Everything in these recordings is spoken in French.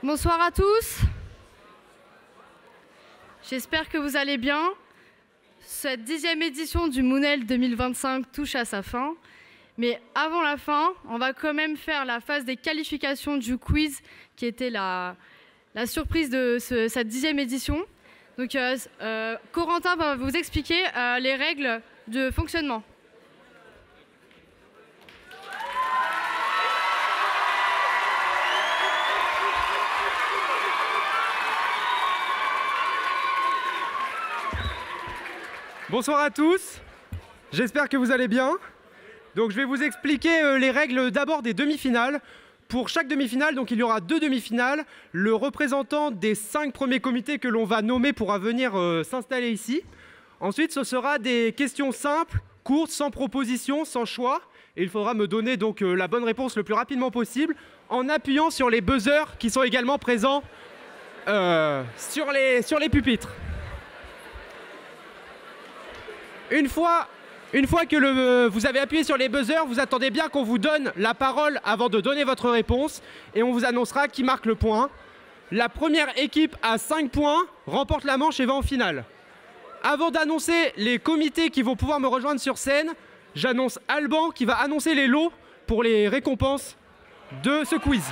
Bonsoir à tous. J'espère que vous allez bien. Cette 10e édition du Moonel 2025 touche à sa fin. Mais avant la fin, on va quand même faire la phase des qualifications du quiz qui était la surprise de cette 10e édition. Donc Corentin va vous expliquer les règles de fonctionnement. Bonsoir à tous, j'espère que vous allez bien. Donc je vais vous expliquer les règles d'abord des demi-finales. Pour chaque demi-finale, donc il y aura 2 demi-finales. Le représentant des 5 premiers comités que l'on va nommer pourra venir s'installer ici. Ensuite, ce sera des questions simples, courtes, sans proposition, sans choix. Et il faudra me donner donc la bonne réponse le plus rapidement possible en appuyant sur les buzzers qui sont également présents sur les pupitres. Une fois que vous avez appuyé sur les buzzers, vous attendez bien qu'on vous donne la parole avant de donner votre réponse et on vous annoncera qui marque le point. La première équipe à 5 points remporte la manche et va en finale. Avant d'annoncer les comités qui vont pouvoir me rejoindre sur scène, j'annonce Alban qui va annoncer les lots pour les récompenses de ce quiz.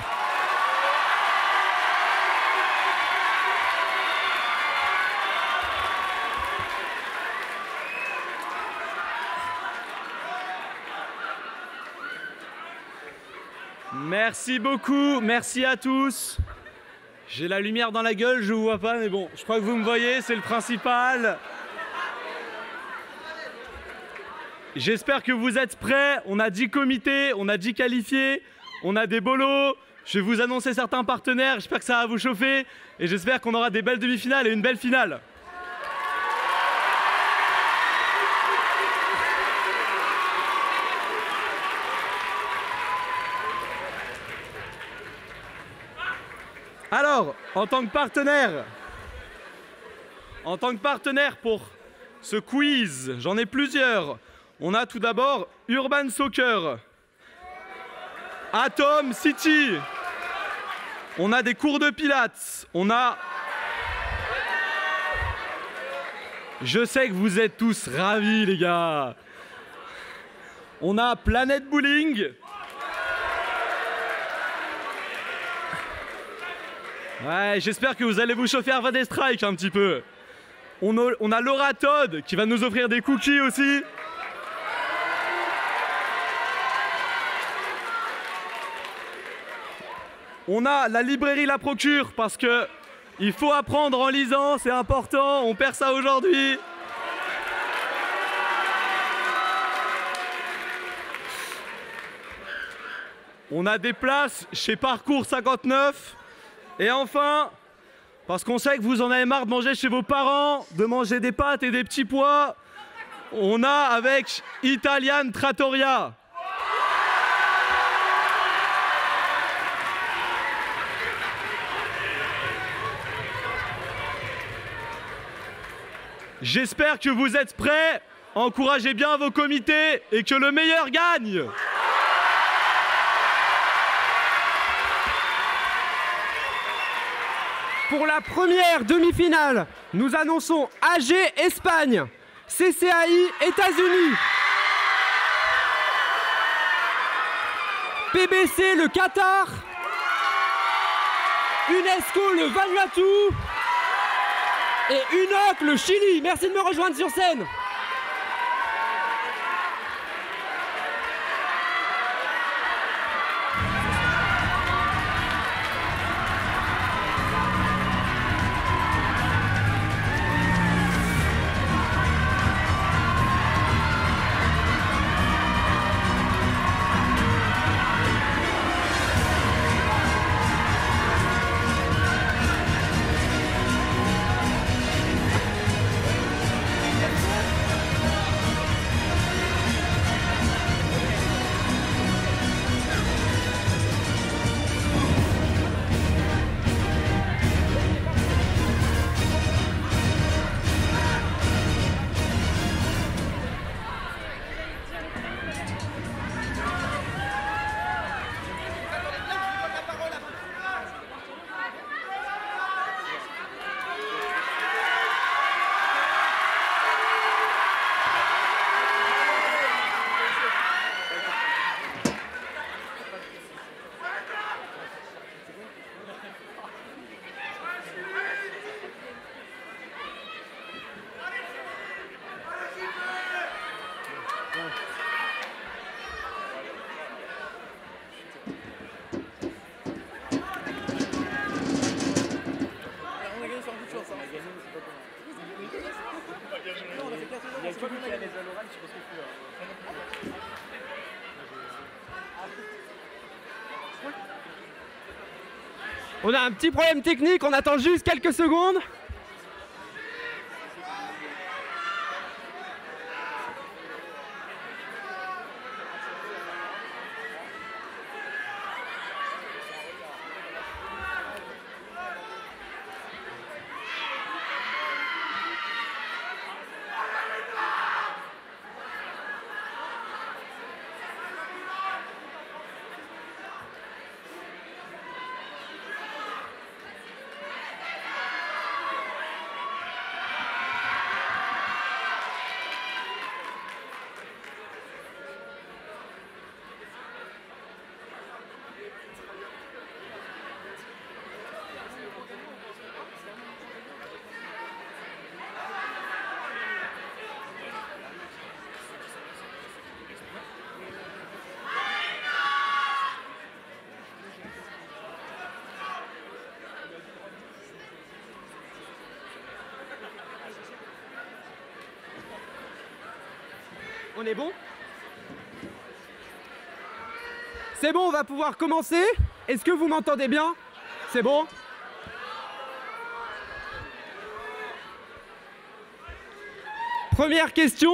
Merci beaucoup, merci à tous. J'ai la lumière dans la gueule, je vous vois pas, mais bon, je crois que vous me voyez, c'est le principal. J'espère que vous êtes prêts. On a 10 comités, on a 10 qualifiés, on a des bolos. Je vais vous annoncer certains partenaires, j'espère que ça va vous chauffer. Et j'espère qu'on aura des belles demi-finales et une belle finale. Alors, en tant que partenaire pour ce quiz, j'en ai plusieurs. On a tout d'abord Urban Soccer, Atom City, on a des cours de pilates, on a... Je sais que vous êtes tous ravis les gars. On a Planète Bowling. Ouais, j'espère que vous allez vous chauffer à Van Strike un petit peu. On a Laura Todd qui va nous offrir des cookies aussi. On a la librairie La Procure parce que il faut apprendre en lisant, c'est important, on perd ça aujourd'hui. On a des places chez Parcours 59. Et enfin, parce qu'on sait que vous en avez marre de manger chez vos parents, de manger des pâtes et des petits pois, on a avec Italian Trattoria. J'espère que vous êtes prêts, encouragez bien vos comités et que le meilleur gagne. Pour la première demi-finale, nous annonçons AG Espagne, CCAI États-Unis, PBC le Qatar, UNESCO le Vanuatu et UNOC le Chili. Merci de me rejoindre sur scène. On a un petit problème technique, on attend juste quelques secondes. On est bon? C'est bon, on va pouvoir commencer. Est-ce que vous m'entendez bien? C'est bon? Première question.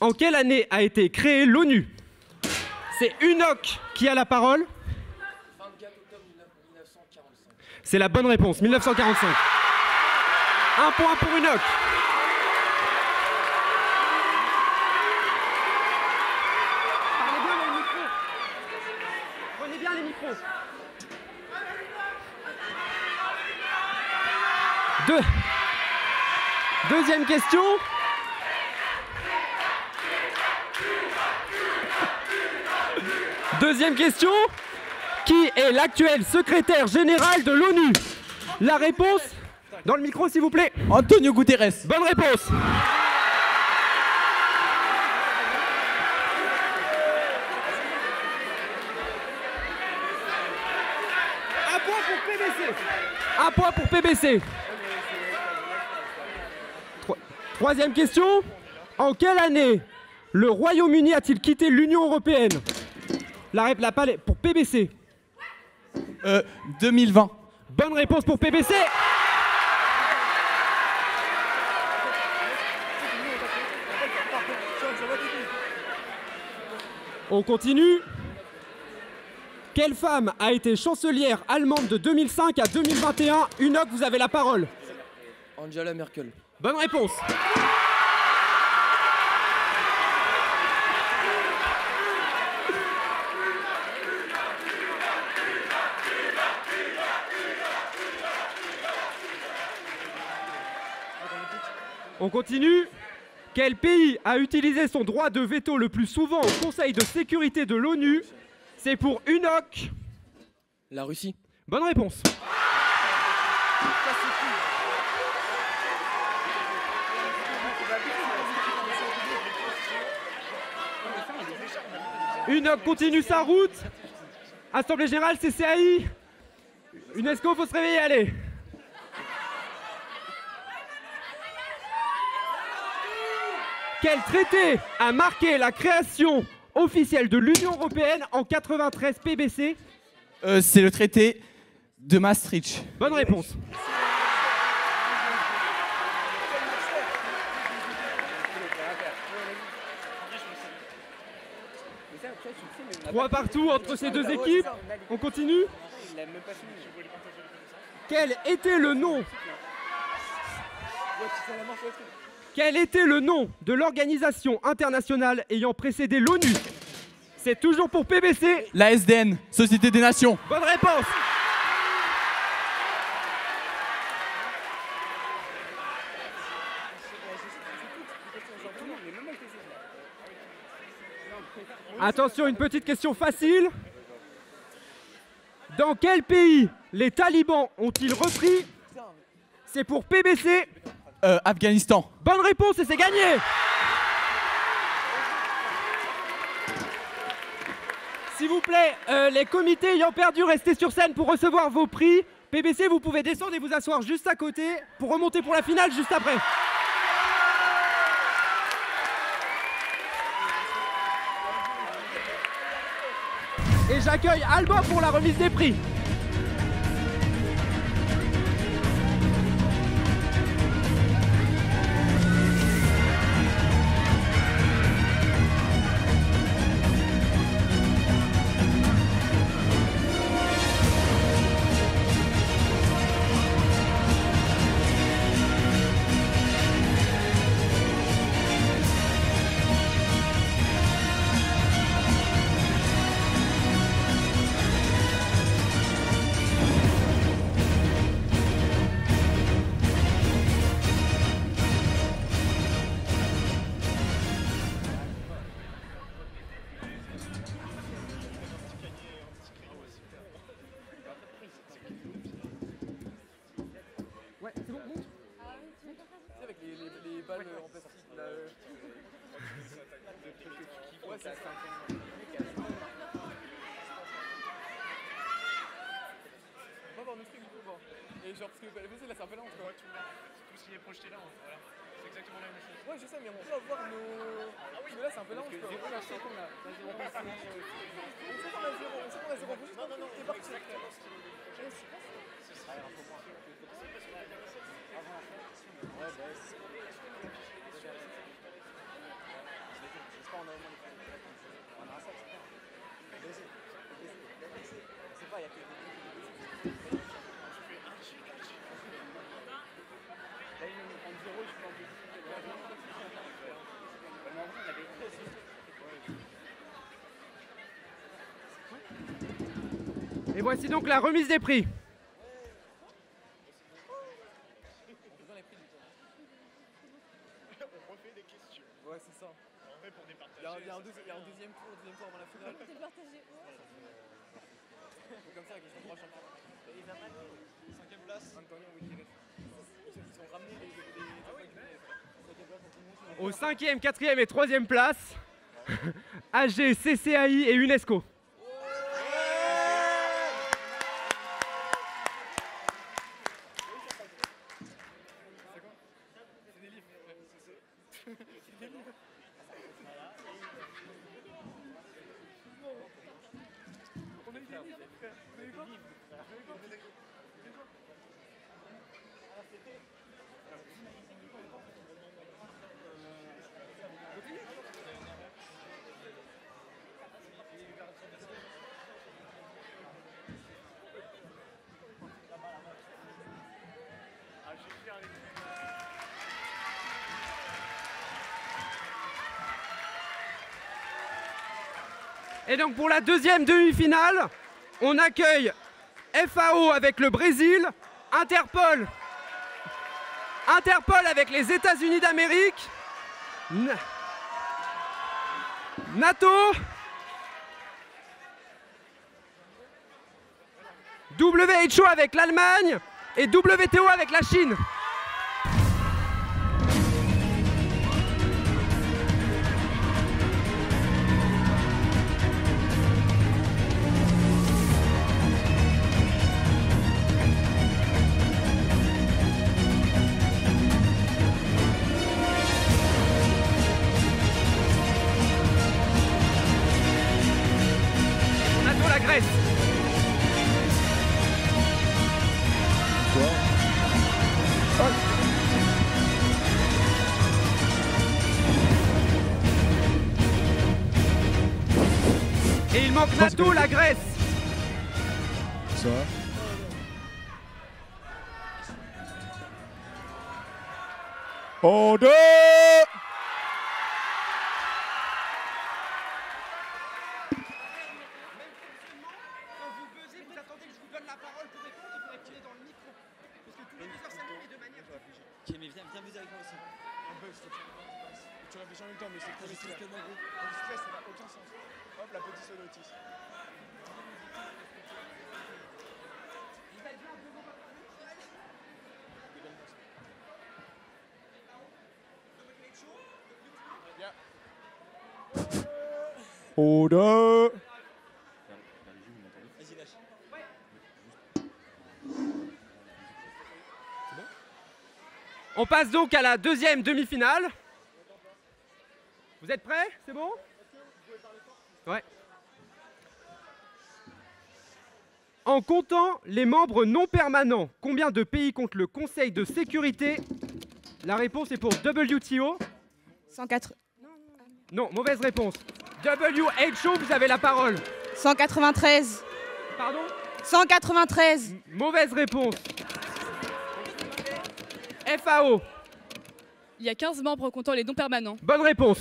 En quelle année a été créée l'ONU? C'est Unoc qui a la parole. 24 octobre 1945. C'est la bonne réponse, 1945. Un point pour Unoc. Parlez bien dans le micro. Prenez bien les micros. Deuxième question. Deuxième question. Qui est l'actuel secrétaire général de l'ONU? La réponse, dans le micro s'il vous plaît. Antonio Guterres. Bonne réponse. Un point pour PBC. Un point pour PBC. Troisième question. En quelle année le Royaume-Uni a-t-il quitté l'Union européenne? La palette pour PBC. 2020. Bonne réponse pour PBC. On continue. Quelle femme a été chancelière allemande de 2005 à 2021? Unoc, vous avez la parole. Angela Merkel. Bonne réponse. On continue. Quel pays a utilisé son droit de veto le plus souvent au Conseil de sécurité de l'ONU? C'est pour Unoc. La Russie. Bonne réponse. Unoc continue sa route. Assemblée générale, CCAI. UNESCO, faut se réveiller, allez. Quel traité a marqué la création officielle de l'Union européenne en 93 PBC? C'est le traité de Maastricht. Bonne réponse. Trois partout entre ces deux équipes. On continue. Quel était le nom? Quel était le nom de l'organisation internationale ayant précédé l'ONU? C'est toujours pour PBC. La SDN, Société des Nations. Bonne réponse. Attention, une petite question facile. Dans quel pays les talibans ont-ils repris? C'est pour PBC. Afghanistan. Bonne réponse et c'est gagné. S'il vous plaît, les comités ayant perdu, restez sur scène pour recevoir vos prix. PBC, vous pouvez descendre et vous asseoir juste à côté pour remonter pour la finale juste après. Et j'accueille Alba pour la remise des prix. Ouais, c'est bon, monte. Avec les balles en plastique là. Ouais, c'est ça. On va voir notre truc du coup, bon. Et genre, parce que là c'est un peu lent quoi. Tout ce qui est projeté là, voilà. C'est exactement la même chose. Ouais, je sais, mais on peut avoir nos. Parce que là c'est un peu lent quoi. On a 5 là. On sait qu'on a 0, on sait qu'on a 0. Non, t'es parti. Et voici donc la remise des prix. On refait des questions. Ouais, c'est ça. En vrai, pour départager. Il y a un deuxième tour avant la finale. C'est comme ça qu'ils sont 3 champions. Et ils amènent 5ème place. Antonio, oui, ils ont ramené les 5ème place en tout le monde. Au 5e, 4e et 3e place, AG, CCAI et UNESCO. Et donc pour la deuxième demi-finale, on accueille FAO avec le Brésil, Interpol avec les États-Unis d'Amérique, NATO, WHO avec l'Allemagne et WTO avec la Chine. La Grèce. Et il manque NATO, la Grèce. Ça. En deux. Mais viens buzzer avec moi aussi. Un buzz, tu réfléchis en même temps, mais c'est pour les stress. Le stress, ça n'a aucun sens. Hop, la petite sonotis. Order. Vas-y, lâche. On passe donc à la deuxième demi-finale. Vous êtes prêts? C'est bon? Ouais. En comptant les membres non permanents, combien de pays compte le Conseil de sécurité? La réponse est pour WTO. 104... Non, mauvaise réponse. WHO, vous avez la parole. 193. Pardon? 193. Mauvaise réponse. FAO. Il y a 15 membres comptant les non permanents. Bonne réponse.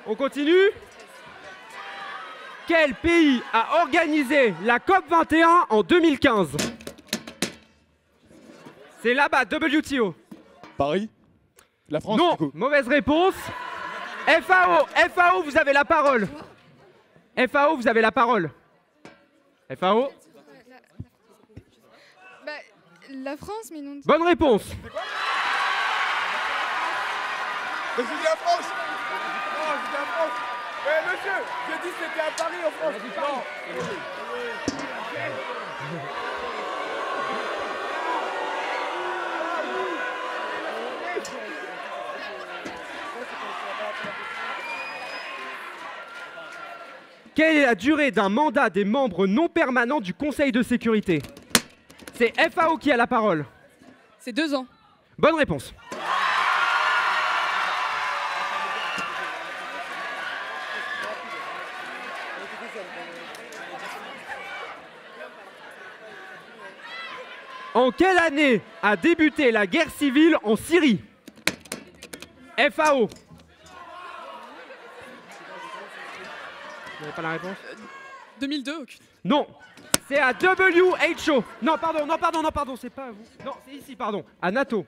On continue. Quel pays a organisé la COP 21 en 2015? C'est là-bas, WTO. Paris. La France. Non, du coup. mauvaise réponse. FAO, vous avez la parole. FAO, vous avez la parole. FAO. Bah, la France, mais non. Bonne réponse. Mais c'est la France. Non, c'est la France. Eh monsieur, j'ai dit que c'était à Paris en France. Quelle est la durée d'un mandat des membres non permanents du Conseil de sécurité? C'est FAO qui a la parole. C'est 2 ans. Bonne réponse. En quelle année a débuté la guerre civile en Syrie? FAO. Vous n'avez pas la réponse? 2002, aucune. Non. C'est à WHO. Non, pardon, c'est pas à vous. Non, c'est ici, pardon. À NATO.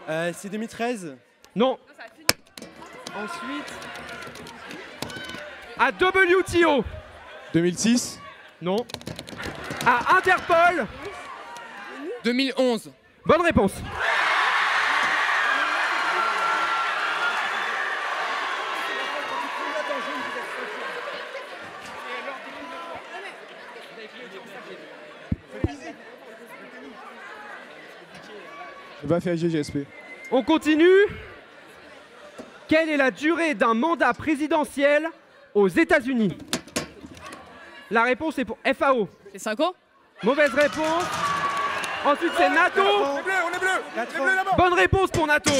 C'est 2013. Non. Ensuite. À WTO. 2006. Non. À Interpol. 2011. Bonne réponse. Va faire GGSP. On continue. Quelle est la durée d'un mandat présidentiel aux États-Unis? La réponse est pour FAO. C'est 5 ans. Mauvaise réponse. Ensuite, c'est NATO. On est bleu, on est bleu. On est bleu là-bas. Bonne réponse pour NATO.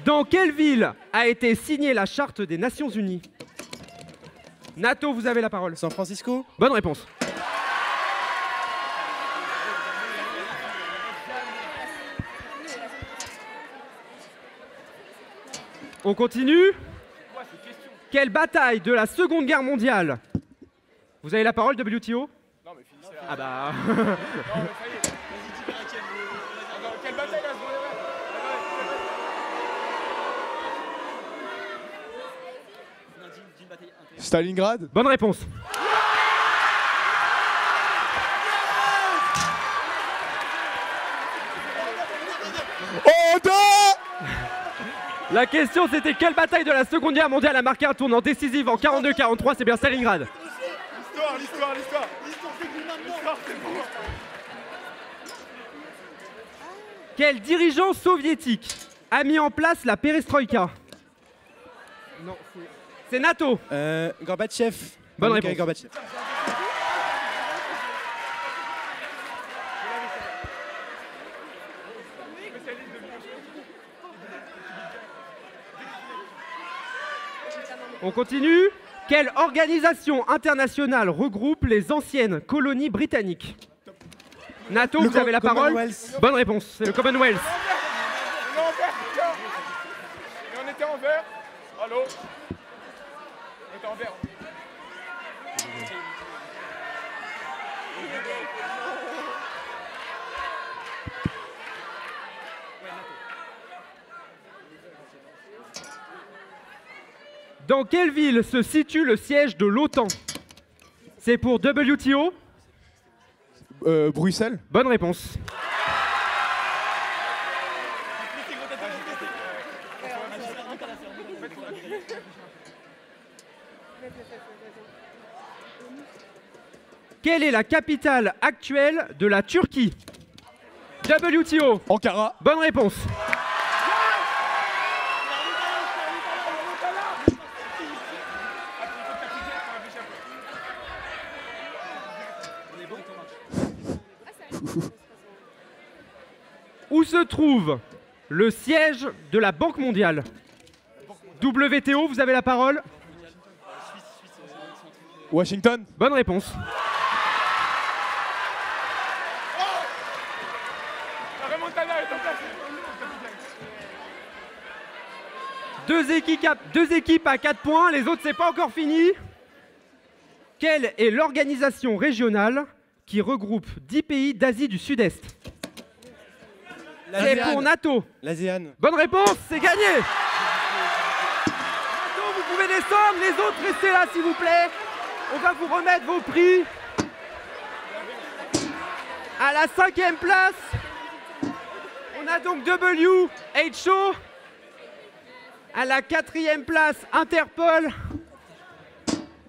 Dans quelle ville a été signée la charte des Nations Unies? NATO, vous avez la parole. San Francisco. Bonne réponse. On continue. Quelle bataille de la Seconde Guerre mondiale? Vous avez la parole, WTO? Non mais finissez là. Ah bah... Non mais ça y est. Vas-y, dis vers laquelle. Attends, quelle bataille là? Stalingrad. Bonne réponse. La question c'était quelle bataille de la Seconde Guerre mondiale a marqué un tournant décisif en 42-43? C'est bien Stalingrad. L'histoire. L'histoire, c'est bon. Quel dirigeant soviétique a mis en place la perestroïka? Non, c'est NATO. Gorbatchev. Bonne Mikhail réponse. Gorbatchev. On continue. Quelle organisation internationale regroupe les anciennes colonies britanniques? NATO, vous avez la parole. Bonne réponse, c'est le Commonwealth. On est en vert, putain. Et on était en vert. Allô? On était en vert. Dans quelle ville se situe le siège de l'OTAN? C'est pour WTO. Bruxelles. Bonne réponse. Quelle est la capitale actuelle de la Turquie? WTO. Ankara. Bonne réponse. Où se trouve le siège de la Banque mondiale? WTO, vous avez la parole. Washington. Bonne réponse. La remontada est en place. Deux équipes à 4 points, les autres c'est pas encore fini. Quelle est l'organisation régionale qui regroupe 10 pays d'Asie du Sud-Est? C'est pour NATO. L'ASEAN. Bonne réponse, c'est gagné. NATO, vous pouvez descendre, les autres restez là s'il vous plaît. On va vous remettre vos prix. À la 5e place, on a donc WHO. À la 4e place, Interpol.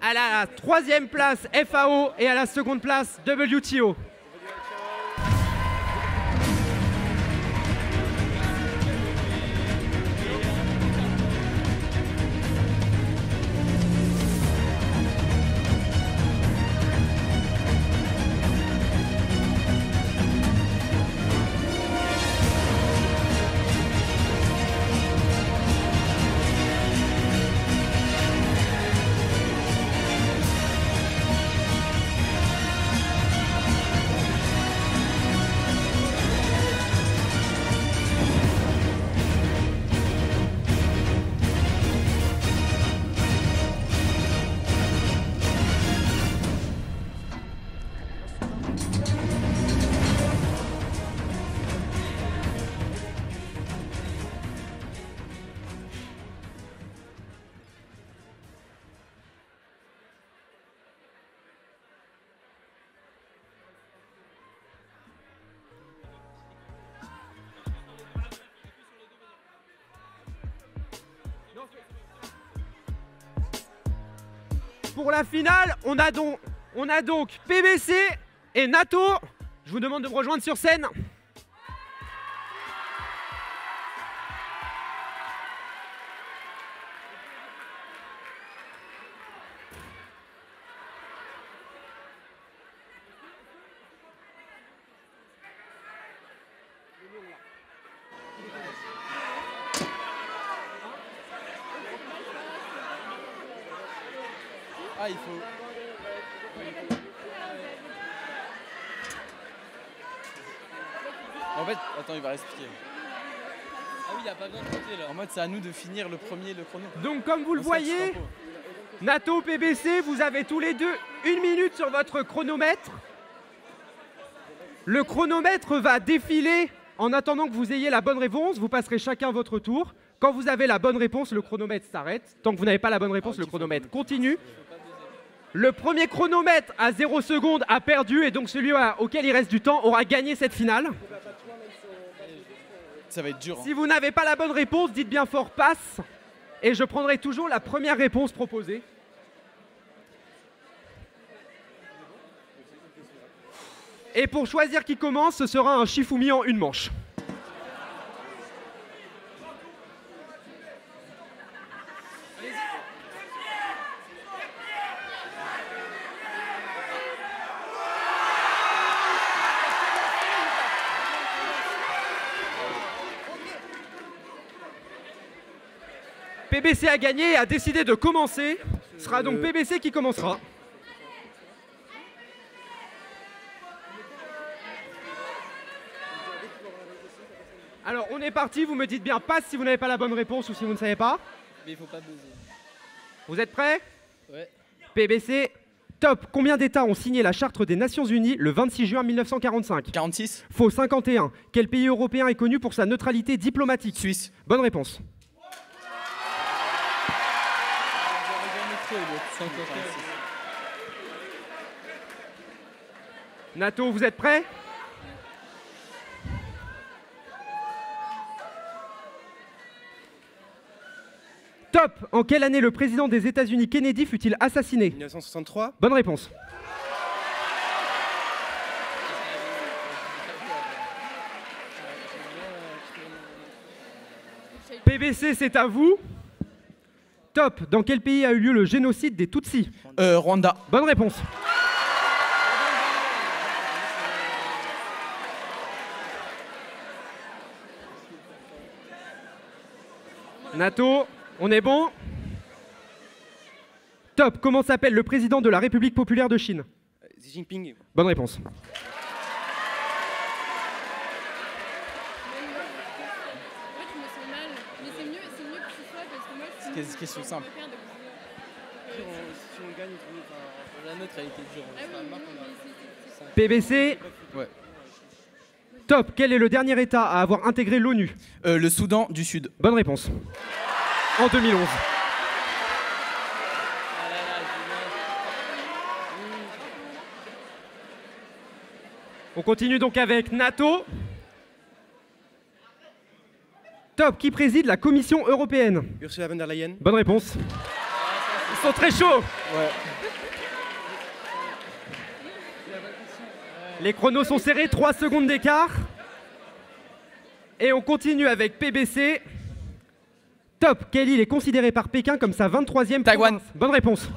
À la 3e place, FAO. Et à la 2e place, WTO. Pour la finale, on a donc PBC et NATO. Je vous demande de me rejoindre sur scène. Ah, il faut. En fait, attends, il va expliquer. Ah oui, il n'y a pas besoin de compter là. En mode, c'est à nous de finir le premier, le chrono. Donc, comme vous le voyez, NATO, PBC, vous avez tous les deux 1 minute sur votre chronomètre. Le chronomètre va défiler en attendant que vous ayez la bonne réponse. Vous passerez chacun votre tour. Quand vous avez la bonne réponse, le chronomètre s'arrête. Tant que vous n'avez pas la bonne réponse, le chronomètre continue. Le premier chronomètre à 0 secondes a perdu et donc celui auquel il reste du temps aura gagné cette finale. Ça va être dur. Hein. Si vous n'avez pas la bonne réponse, dites bien fort passe et je prendrai toujours la première réponse proposée. Et pour choisir qui commence, ce sera un Shifumi en une manche. PBC a gagné et a décidé de commencer. Ce sera donc PBC qui commencera. Alors on est parti, vous me dites bien passe si vous n'avez pas la bonne réponse ou si vous ne savez pas. Mais il faut pas buzzer. Vous êtes prêts? Ouais. PBC, top. Combien d'États ont signé la Charte des Nations Unies le 26 juin 1945? 46. Faux, 51. Quel pays européen est connu pour sa neutralité diplomatique? Suisse. Bonne réponse. NATO, vous êtes prêts? Top. En quelle année le président des États-Unis Kennedy fut-il assassiné? 1963. Bonne réponse. PBC, c'est à vous. Top. Dans quel pays a eu lieu le génocide des Tutsis? Rwanda. Bonne réponse. NATO, on est bon? Top. Comment s'appelle le président de la République populaire de Chine? Xi Jinping. Bonne réponse. C'est une question simple. Si on gagne, La nôtre, elle était dure. PBC. Ouais. Top. Quel est le dernier État à avoir intégré l'ONU? Le Soudan du Sud. Bonne réponse. En 2011. On continue donc avec NATO. Top. Qui préside la Commission européenne? Ursula von der Leyen. Bonne réponse. Ils sont très chauds. Ouais. Les chronos sont serrés, 3 secondes d'écart. Et on continue avec PBC. Top. Quelle île est considérée par Pékin comme sa 23e Taïwan. province? Bonne réponse.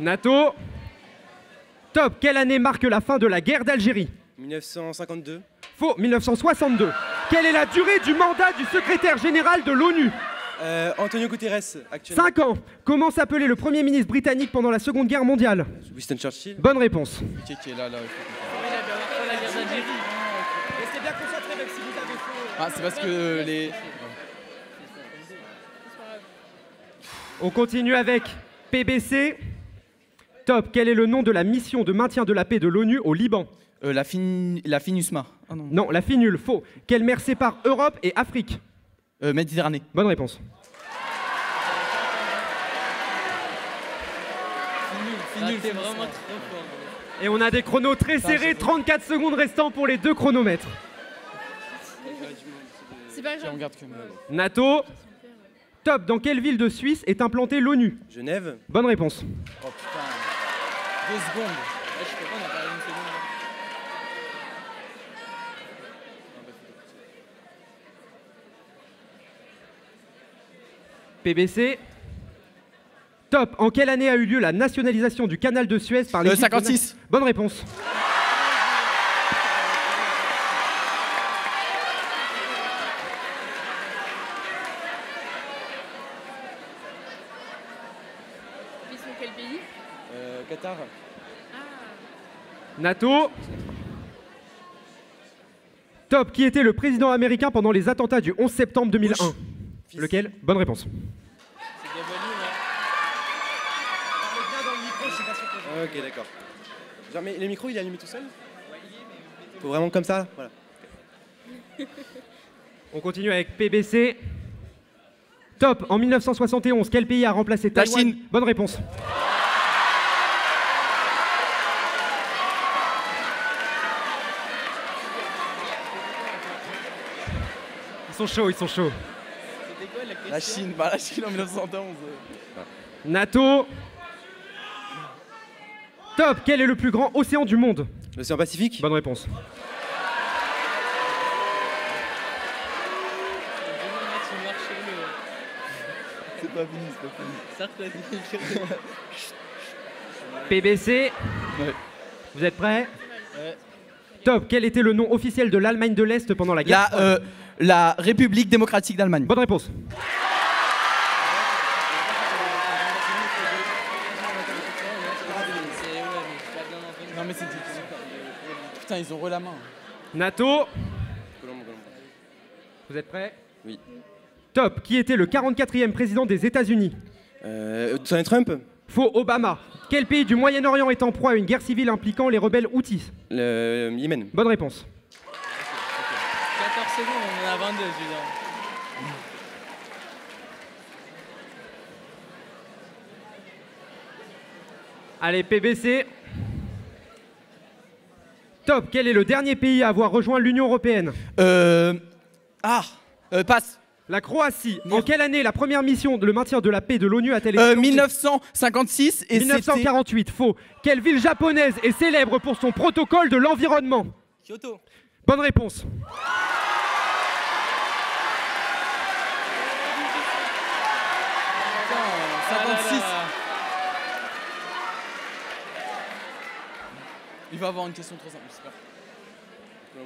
NATO. Top. Quelle année marque la fin de la guerre d'Algérie? 1952. Faux. 1962. Quelle est la durée du mandat du secrétaire général de l'ONU? Antonio Guterres, actuellement. 5 ans. Comment s'appelait le Premier ministre britannique pendant la Seconde Guerre mondiale? Winston Churchill. Bonne réponse. Qui est là, là. Restez bien concentrés même si vous avez faux. Ah, c'est parce que les. On continue avec PBC. Top. Quel est le nom de la mission de maintien de la paix de l'ONU au Liban? La FINUSMA. Oh non. Non, la FINUL. Faux. Quelle mer sépare Europe et Afrique? Méditerranée. Bonne réponse. Finul, c'est vraiment trop fort. Et on a des chronos très serrés, 34 secondes restants pour les deux chronomètres. C'est pas grave. On garde que moi. NATO. Top. Dans quelle ville de Suisse est implantée l'ONU? Genève. Bonne réponse. Oh putain. 2 secondes. Ouais, je peux pas, on a parlé une seconde. PBC. Top. En quelle année a eu lieu la nationalisation du canal de Suez par les 56. Bonne réponse. Ils sont quel pays? Qatar. NATO. Top. Qui était le président américain pendant les attentats du 11 septembre 2001? Lequel? Bonne réponse. Ok, d'accord. Genre, mais le micro, il est allumé tout seul? Faut vraiment comme ça? Voilà. On continue avec PBC. Top. En 1971, quel pays a remplacé La Taïwan? Chine. Bonne réponse. Ils sont chauds, ils sont chauds. La Chine, bah la Chine en 1911. NATO. Top. Quel est le plus grand océan du monde? L'océan Pacifique. Bonne réponse. C'est pas fini, c'est pas fini. PBC. Ouais. Vous êtes prêts? Ouais. Top. Quel était le nom officiel de l'Allemagne de l'Est pendant la guerre? La République démocratique d'Allemagne. Bonne réponse. Non mais c'est... Putain, ils ont re la main. NATO. Vous êtes prêts? Oui. Top. Qui était le 44e président des États-Unis? Donald Trump. Faux. Obama. Quel pays du Moyen-Orient est en proie à une guerre civile impliquant les rebelles Houthis? Le Yémen. Bonne réponse. 14-16. secondes, on en a 22, je veux dire. Allez, PBC. Top, quel est le dernier pays à avoir rejoint l'Union européenne? Passe. La Croatie. En quelle année la première mission de le maintien de la paix de l'ONU a-t-elle été lancée? 1956 et 1948, faux. Quelle ville japonaise est célèbre pour son protocole de l'environnement? Kyoto. Bonne réponse. Putain, 56. Il va avoir une question trop simple, j'espère.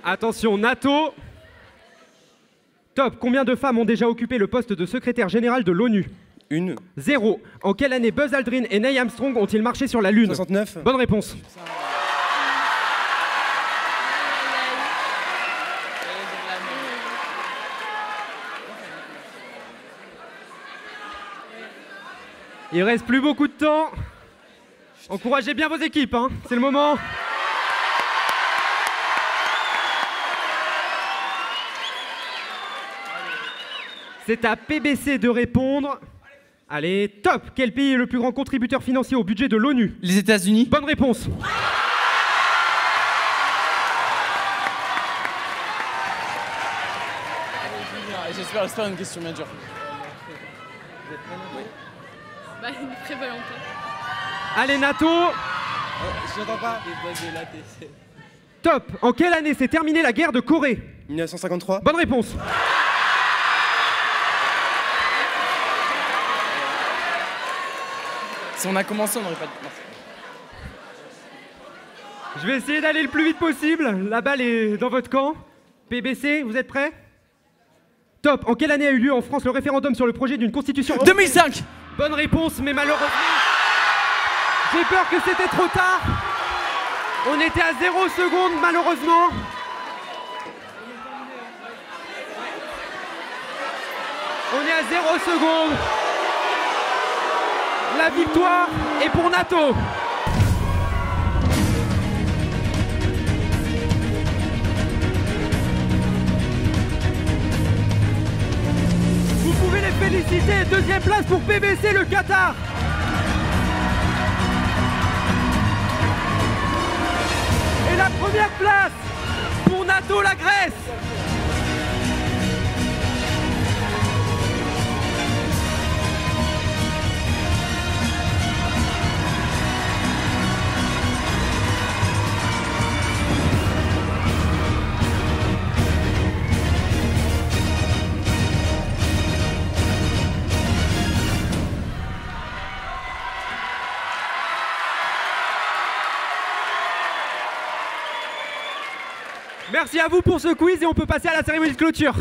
Attention, NATO. Top, combien de femmes ont déjà occupé le poste de secrétaire général de l'ONU? Une. 0. En quelle année Buzz Aldrin et Neil Armstrong ont-ils marché sur la Lune? 69. Bonne réponse. Il reste plus beaucoup de temps. Encouragez bien vos équipes, hein. C'est le moment. C'est à PBC de répondre. Allez, top. Quel pays est le plus grand contributeur financier au budget de l'ONU? Les États-Unis. Bonne réponse. J'espère une question bien dure. Bah, une très volonté. Allez, NATO. Je n'entends pas. Top. En quelle année s'est terminée la guerre de Corée? 1953. Bonne réponse. Si on a commencé, on n'aurait pas dit. Merci. Je vais essayer d'aller le plus vite possible. La balle est dans votre camp. PBC, vous êtes prêts? Top. En quelle année a eu lieu en France le référendum sur le projet d'une constitution? 2005. Bonne réponse, mais malheureusement, j'ai peur que c'était trop tard. On était à 0 secondes, malheureusement. On est à 0 secondes. La victoire est pour NATO. Vous pouvez les féliciter. Deuxième place pour PBC, le Qatar. Et la première place pour NATO, la Grèce. Merci à vous pour ce quiz et on peut passer à la cérémonie de clôture.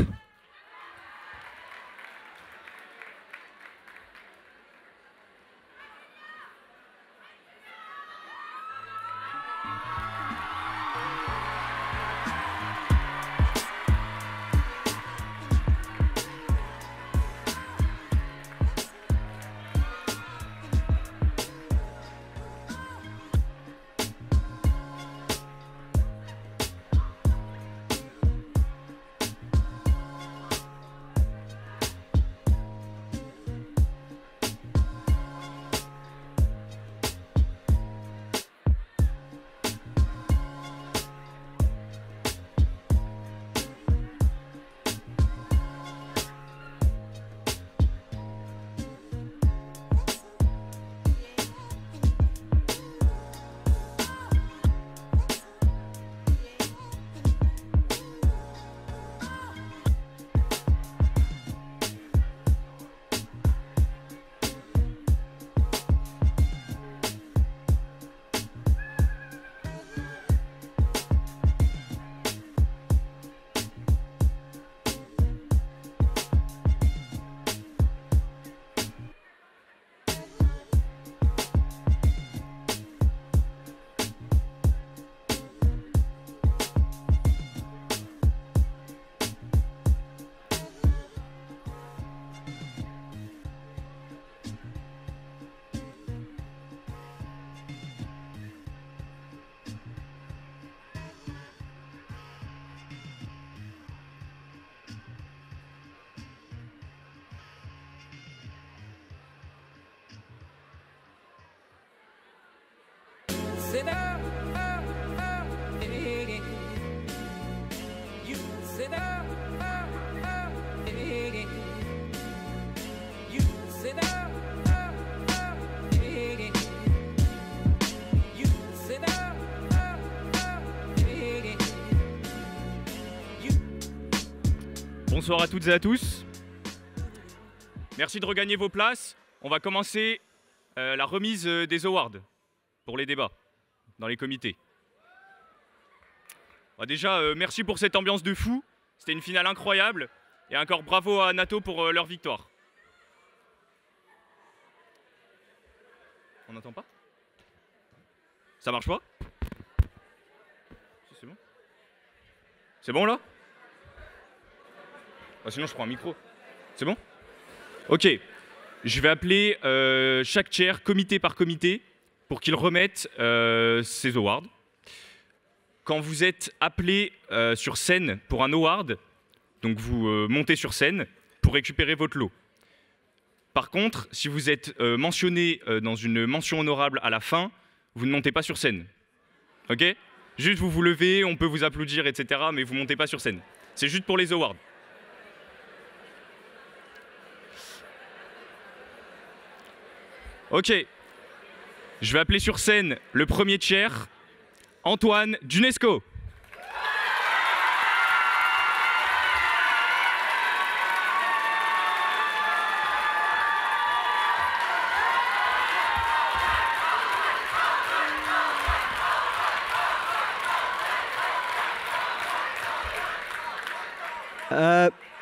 Bonsoir à toutes et à tous. Merci de regagner vos places. On va commencer la remise des awards pour les débats dans les comités. Déjà, merci pour cette ambiance de fou. C'était une finale incroyable. Et encore bravo à Nato pour leur victoire. On n'entend pas? Ça marche pas? Si, c'est bon. C'est bon là? Sinon je prends un micro. C'est bon? Ok. Je vais appeler chaque chair, comité par comité, pour qu'ils remettent ces awards. Quand vous êtes appelé sur scène pour un award, donc vous montez sur scène pour récupérer votre lot. Par contre, si vous êtes mentionné dans une mention honorable à la fin, vous ne montez pas sur scène. Ok? Juste vous vous levez, on peut vous applaudir, etc. Mais vous ne montez pas sur scène. C'est juste pour les awards. Ok, je vais appeler sur scène le premier chair, Antoine d'UNESCO.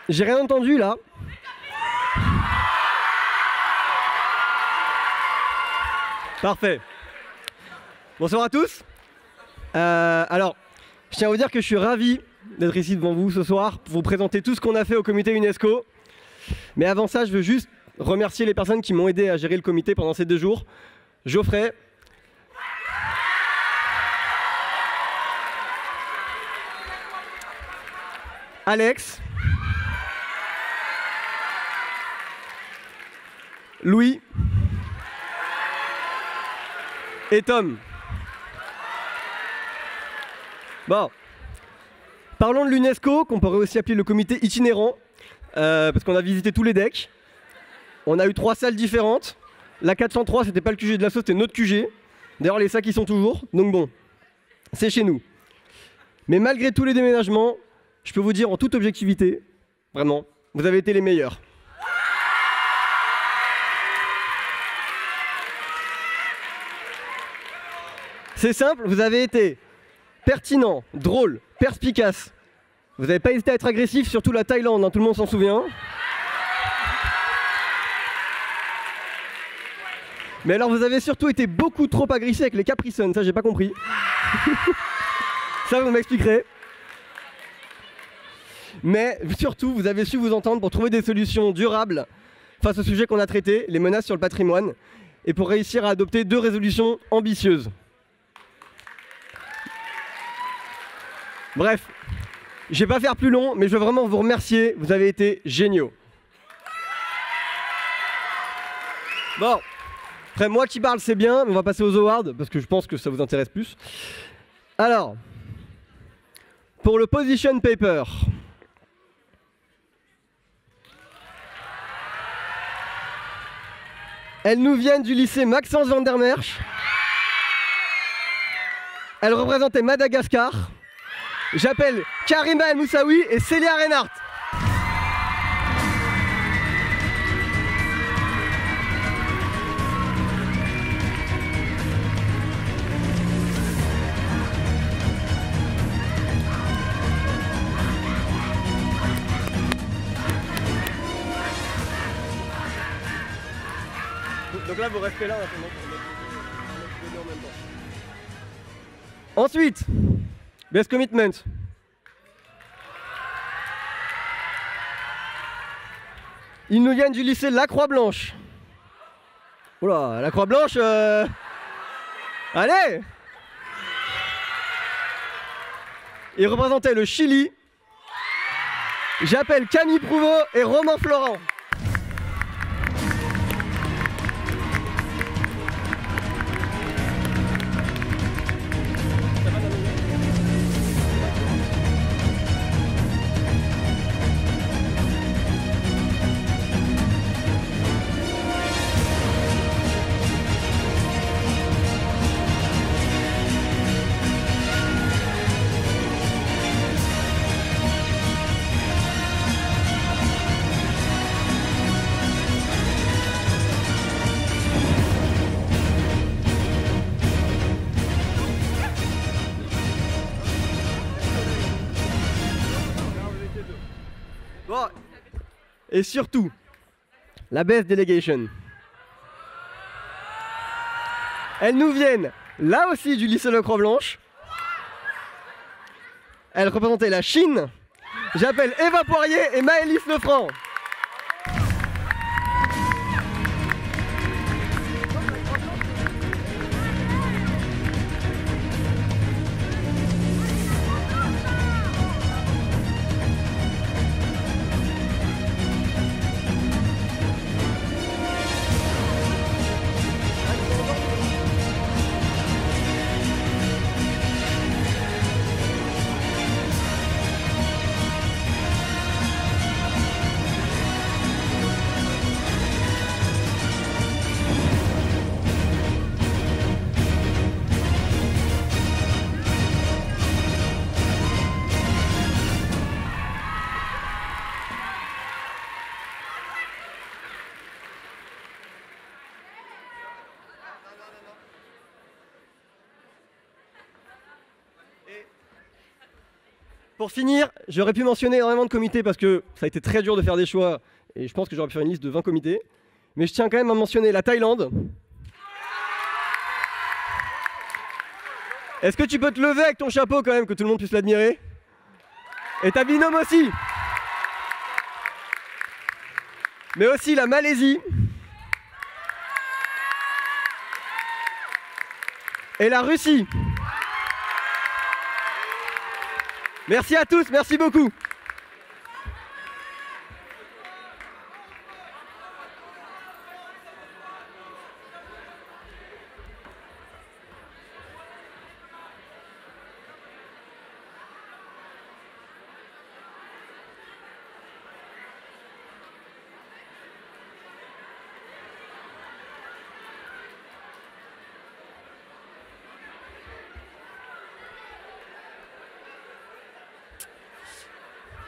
J'ai rien entendu là. Parfait. Bonsoir à tous. Alors, je tiens à vous dire que je suis ravi d'être ici devant vous ce soir pour vous présenter tout ce qu'on a fait au comité UNESCO. Mais avant ça, je veux juste remercier les personnes qui m'ont aidé à gérer le comité pendant ces 2 jours. Geoffrey. Alex. Louis. Et Tom. Bon. Parlons de l'UNESCO, qu'on pourrait aussi appeler le comité itinérant, parce qu'on a visité tous les decks. On a eu 3 salles différentes. La 403, c'était pas le QG de l'assaut, c'était notre QG. D'ailleurs, les sacs y sont toujours, donc bon, c'est chez nous. Mais malgré tous les déménagements, je peux vous dire en toute objectivité, vraiment, vous avez été les meilleurs. C'est simple, vous avez été pertinent, drôle, perspicace. Vous n'avez pas hésité à être agressif, surtout la Thaïlande, hein, tout le monde s'en souvient. Mais alors vous avez surtout été beaucoup trop agressif avec les Capri Sun, ça j'ai pas compris. Ça vous m'expliquerez. Mais surtout, vous avez su vous entendre pour trouver des solutions durables face au sujet qu'on a traité, les menaces sur le patrimoine, et pour réussir à adopter 2 résolutions ambitieuses. Bref, je vais pas faire plus long, mais je veux vraiment vous remercier, vous avez été géniaux. Bon, après moi qui parle c'est bien, mais on va passer aux awards, parce que je pense que ça vous intéresse plus. Alors, pour le position paper, elles nous viennent du lycée Maxence van der Merch. Elles représentaient Madagascar. J'appelle Karima El Moussaoui et Célia Reinhardt. Donc là, vous restez là en attendant pour mettre les deux en même temps. Ensuite, Best Commitment. Ils nous viennent du lycée La Croix-Blanche. Oula, La Croix-Blanche, allez! Ils représentaient le Chili. J'appelle Camille Prouveau et Romain Florent. Bon. Et surtout, la best delegation. Elles nous viennent là aussi du lycée Le Croix-Blanche. Elles représentaient la Chine. J'appelle Eva Poirier et Maëlys Lefranc. Pour finir, j'aurais pu mentionner énormément de comités parce que ça a été très dur de faire des choix et je pense que j'aurais pu faire une liste de 20 comités. Mais je tiens quand même à mentionner la Thaïlande. Est-ce que tu peux te lever avec ton chapeau quand même, que tout le monde puisse l'admirer? Et ta binôme aussi. Mais aussi la Malaisie. Et la Russie. Merci à tous, merci beaucoup.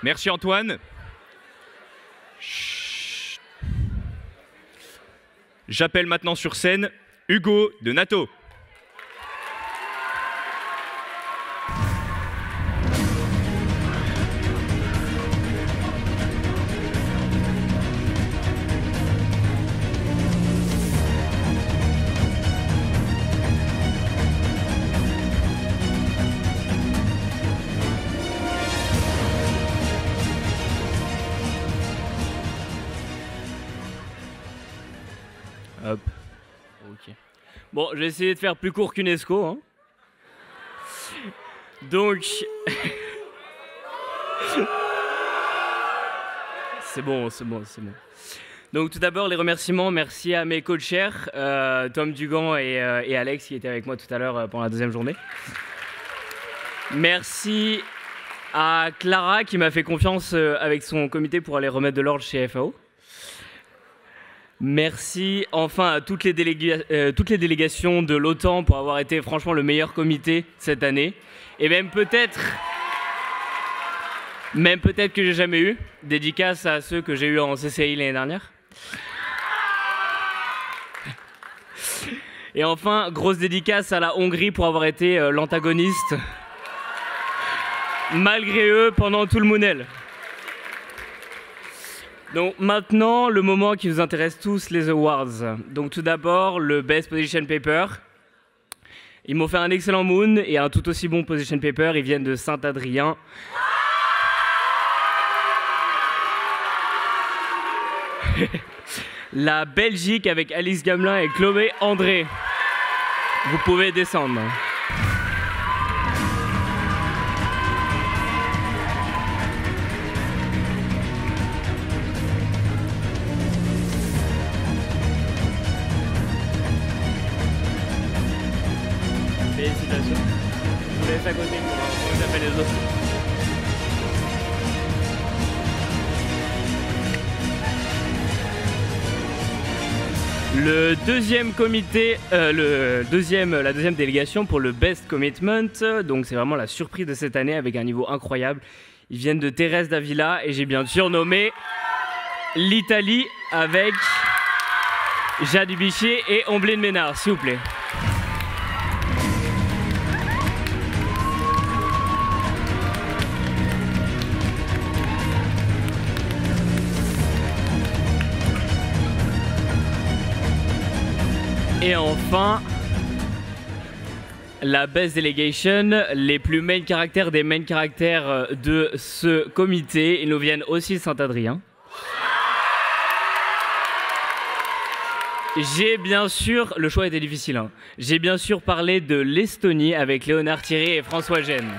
Merci Antoine. Chut. J'appelle maintenant sur scène Hugo de NATO. Hop. Ok. Bon, je vais essayer de faire plus court qu'UNESCO. Hein. Donc... c'est bon. Donc tout d'abord, les remerciements. Merci à mes co-chairs, Tom Dugan et Alex qui étaient avec moi tout à l'heure pendant la deuxième journée. Merci à Clara qui m'a fait confiance avec son comité pour aller remettre de l'ordre chez FAO. Merci enfin à toutes les délégations de l'OTAN pour avoir été franchement le meilleur comité cette année. Et même peut-être que j'ai jamais eu. Dédicace à ceux que j'ai eu en CCI l'année dernière. Et enfin, grosse dédicace à la Hongrie pour avoir été l'antagoniste, malgré eux, pendant tout le Moonel. Donc maintenant, le moment qui nous intéresse tous, les awards. Donc tout d'abord, le Best Position Paper. Ils m'ont fait un excellent Moon et un tout aussi bon Position Paper. Ils viennent de Saint-Adrien. La Belgique avec Alice Gamelin et Chloé André. Vous pouvez descendre. Félicitations. Je vous laisse à côté pour vous appeler les autres. Le deuxième comité, la deuxième délégation pour le Best Commitment, donc c'est vraiment la surprise de cette année avec un niveau incroyable. Ils viennent de Thérèse d'Avila et j'ai bien sûr nommé l'Italie avec Jade Bichier et Ombline Ménard, s'il vous plaît. Et enfin, la Best Delegation, les plus main caractères des main caractères de ce comité. Ils nous viennent aussi de Saint-Adrien. J'ai bien sûr, le choix était difficile, hein. J'ai bien sûr parlé de l'Estonie avec Léonard Thierry et François Gène.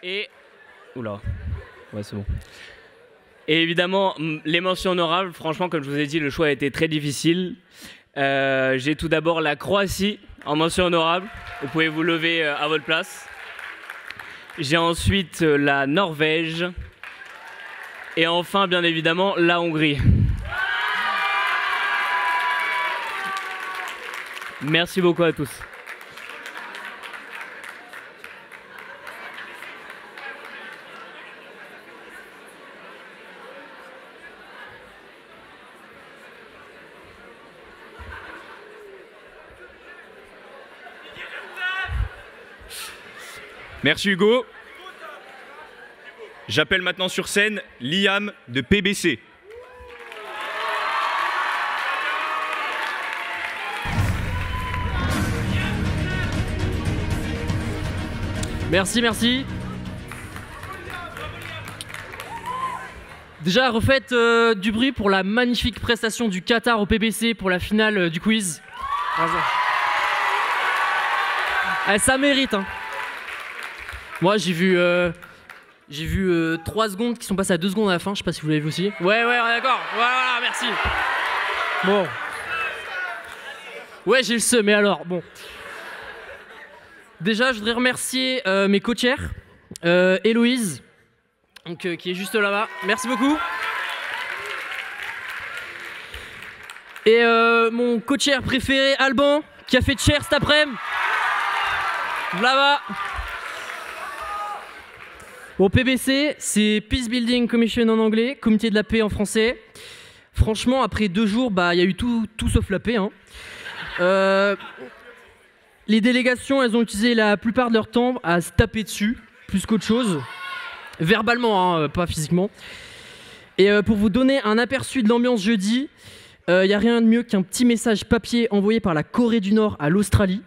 Et... Oula. Ouais, c'est bon. Et évidemment, les mentions honorables, franchement, comme je vous ai dit, le choix a été très difficile. J'ai tout d'abord la Croatie en mention honorable. Vous pouvez vous lever à votre place. J'ai ensuite la Norvège. Et enfin, bien évidemment, la Hongrie. Merci beaucoup à tous. Merci Hugo. J'appelle maintenant sur scène Liam de PBC. Merci, merci. Déjà, refaites du bruit pour la magnifique prestation du Qatar au PBC pour la finale du quiz. Ça mérite, hein. Moi, j'ai vu 3 secondes qui sont passées à 2 secondes à la fin. Je sais pas si vous l'avez vu aussi. Ouais, d'accord. Voilà, merci. Bon. Ouais, j'ai le seum, mais alors, bon. Déjà, je voudrais remercier mes co-chairs, Héloïse, donc, qui est juste là-bas. Merci beaucoup. Et mon co-chair préféré, Alban, qui a fait chair cet après-midi. Là-bas. Bon, PBC, c'est Peace Building Commission en anglais, Comité de la paix en français. Franchement, après 2 jours, bah, y a eu tout sauf la paix, hein. Les délégations, elles ont utilisé la plupart de leur temps à se taper dessus, plus qu'autre chose. Verbalement, hein, pas physiquement. Et pour vous donner un aperçu de l'ambiance jeudi, il n'y a rien de mieux qu'un petit message papier envoyé par la Corée du Nord à l'Australie.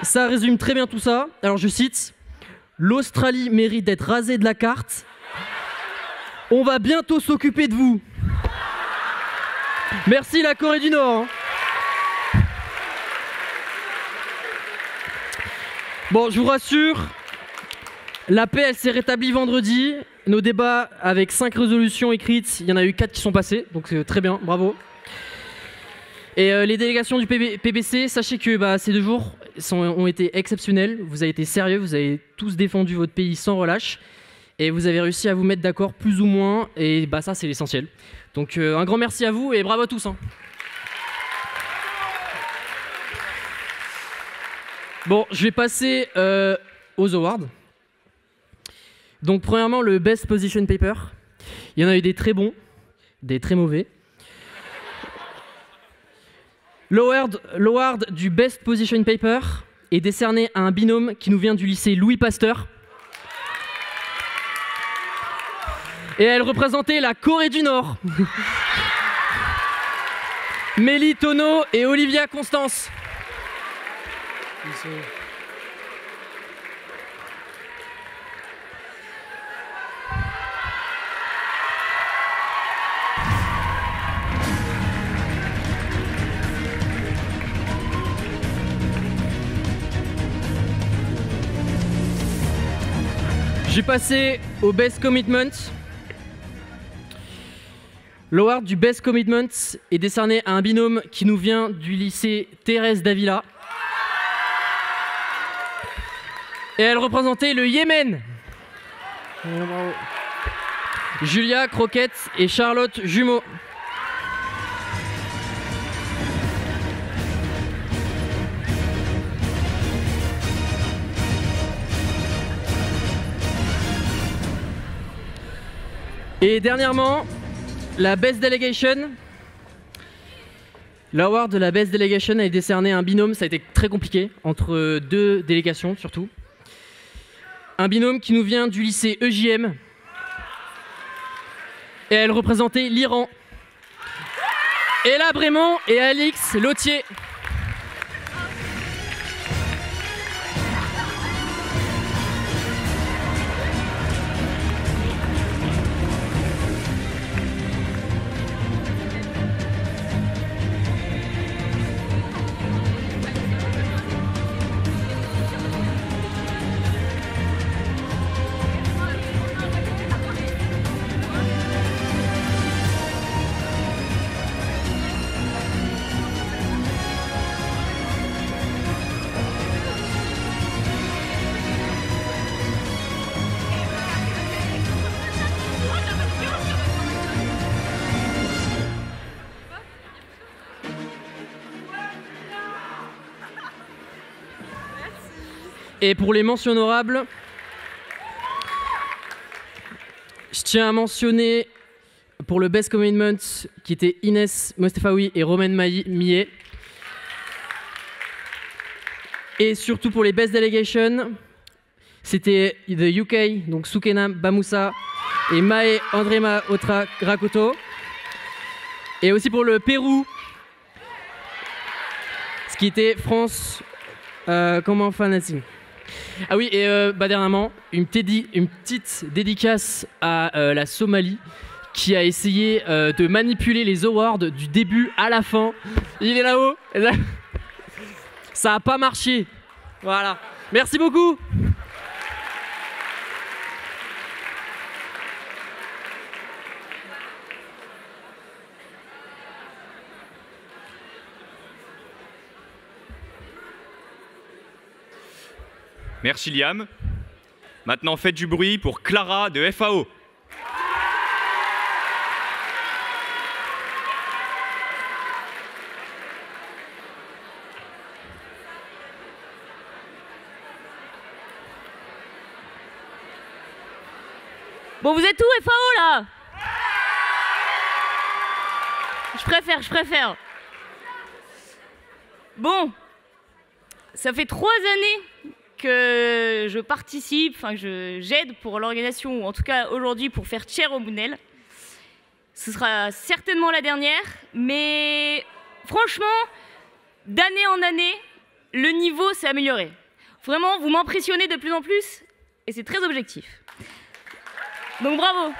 Ça résume très bien tout ça. Alors je cite, « L'Australie mérite d'être rasée de la carte. On va bientôt s'occuper de vous. » Merci la Corée du Nord, hein. Bon, je vous rassure, la paix, elle s'est rétablie vendredi. Nos débats avec 5 résolutions écrites, il y en a eu 4 qui sont passées, donc très bien, bravo. Et les délégations du PBC, sachez que ces 2 jours ont été exceptionnels. Vous avez été sérieux, vous avez tous défendu votre pays sans relâche. Et vous avez réussi à vous mettre d'accord plus ou moins, et ça, c'est l'essentiel. Donc un grand merci à vous et bravo à tous, hein. Bon, je vais passer aux awards. Donc premièrement, le Best Position Paper. Il y en a eu des très bons, des très mauvais. L'award du Best Position Paper est décerné à un binôme qui nous vient du lycée Louis Pasteur. Et elle représentait la Corée du Nord. Mélie Tonneau et Olivia Constance. J'ai passé au Best Commitment. L'award du Best Commitment est décerné à un binôme qui nous vient du lycée Thérèse d'Avila. Et elle représentait le Yémen. Julia Croquette et Charlotte Jumeau. Et dernièrement, la Best Delegation. L'award de la Best Delegation est décerné à un binôme, ça a été très compliqué, entre deux délégations surtout. Un binôme qui nous vient du lycée EJM. Et elle représentait l'Iran. Ella Brémond et Alix Lautier. Et pour les mentions honorables, je tiens à mentionner pour le Best Commitment qui était Inès Mostefaoui et Romaine Millet. Et surtout pour les Best Delegation, c'était The UK, donc Soukenam Bamoussa et Mae Andrema Otra Rakoto. Et aussi pour le Pérou, ce qui était France comment Fanasi. Ah oui, et dernièrement, une petite dédicace à la Somalie qui a essayé de manipuler les awards du début à la fin. Il est là-haut. Ça n'a pas marché. Voilà. Merci beaucoup. Merci Liam. Maintenant faites du bruit pour Clara de FAO. Bon, vous êtes où FAO là? Je préfère. Bon, ça fait 3 années que je participe, que j'aide pour l'organisation, ou en tout cas aujourd'hui pour faire chair au Mounel. Ce sera certainement la dernière, mais franchement, d'année en année, le niveau s'est amélioré. Vraiment, vous m'impressionnez de plus en plus, et c'est très objectif. Donc bravo.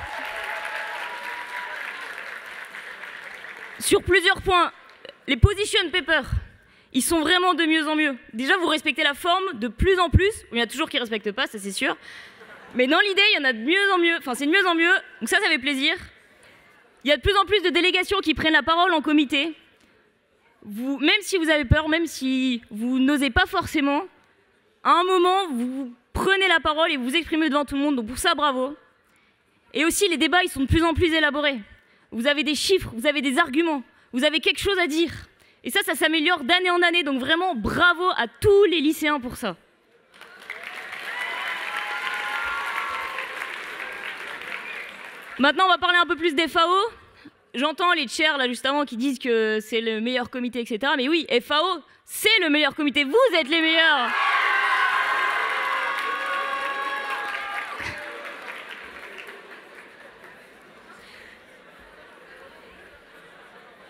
Sur plusieurs points, les position papers, ils sont vraiment de mieux en mieux. Déjà, vous respectez la forme de plus en plus. Il y en a toujours qui ne respectent pas, ça c'est sûr. Mais dans l'idée, il y en a de mieux en mieux. Enfin, c'est de mieux en mieux. Donc ça fait plaisir. Il y a de plus en plus de délégations qui prennent la parole en comité. Même si vous avez peur, même si vous n'osez pas forcément, à un moment, vous prenez la parole et vous vous exprimez devant tout le monde. Donc pour ça, bravo. Et aussi, les débats, ils sont de plus en plus élaborés. Vous avez des chiffres, vous avez des arguments, vous avez quelque chose à dire. Et ça s'améliore d'année en année. Donc vraiment, bravo à tous les lycéens pour ça. Maintenant, on va parler un peu plus des FAO. J'entends les chairs, là, juste avant, qui disent que c'est le meilleur comité, etc. Mais oui, FAO, c'est le meilleur comité. Vous êtes les meilleurs.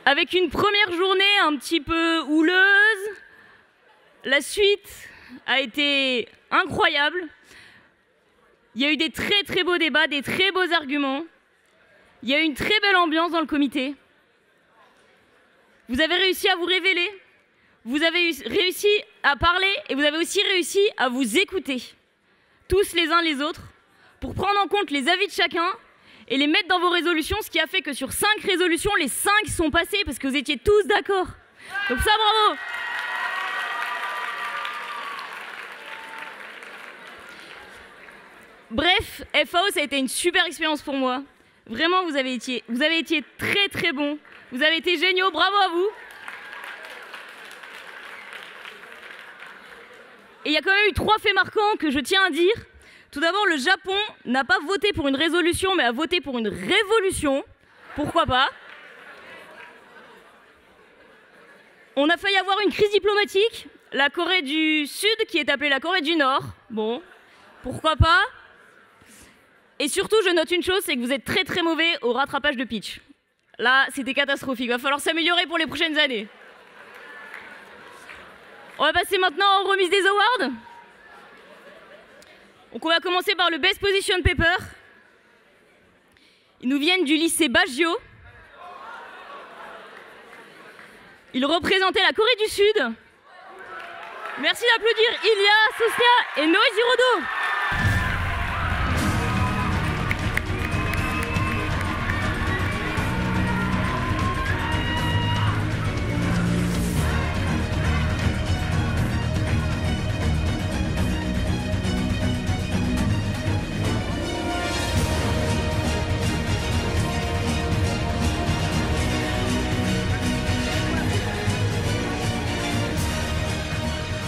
Avec une première journée un petit peu houleuse, la suite a été incroyable. Il y a eu des très très beaux débats, des très beaux arguments. Il y a eu une très belle ambiance dans le comité. Vous avez réussi à vous révéler, vous avez réussi à parler et vous avez aussi réussi à vous écouter, tous les uns les autres, pour prendre en compte les avis de chacun et les mettre dans vos résolutions, ce qui a fait que sur 5 résolutions, les 5 sont passées parce que vous étiez tous d'accord. Donc ça, bravo! Bref, FAO, ça a été une super expérience pour moi. Vraiment, vous avez été très très bons. Vous avez été géniaux, bravo à vous. Et il y a quand même eu 3 faits marquants que je tiens à dire. Tout d'abord, le Japon n'a pas voté pour une résolution, mais a voté pour une révolution. Pourquoi pas? On a failli avoir une crise diplomatique. La Corée du Sud, qui est appelée la Corée du Nord. Bon, pourquoi pas? Et surtout, je note une chose, c'est que vous êtes très très mauvais au rattrapage de pitch. Là, c'était catastrophique. Il va falloir s'améliorer pour les prochaines années. On va passer maintenant aux remises des awards. Donc on va commencer par le Best Position Paper. Ils nous viennent du lycée Baggio. Ils représentaient la Corée du Sud. Merci d'applaudir Ilia, Sosnia et Noé Girodo.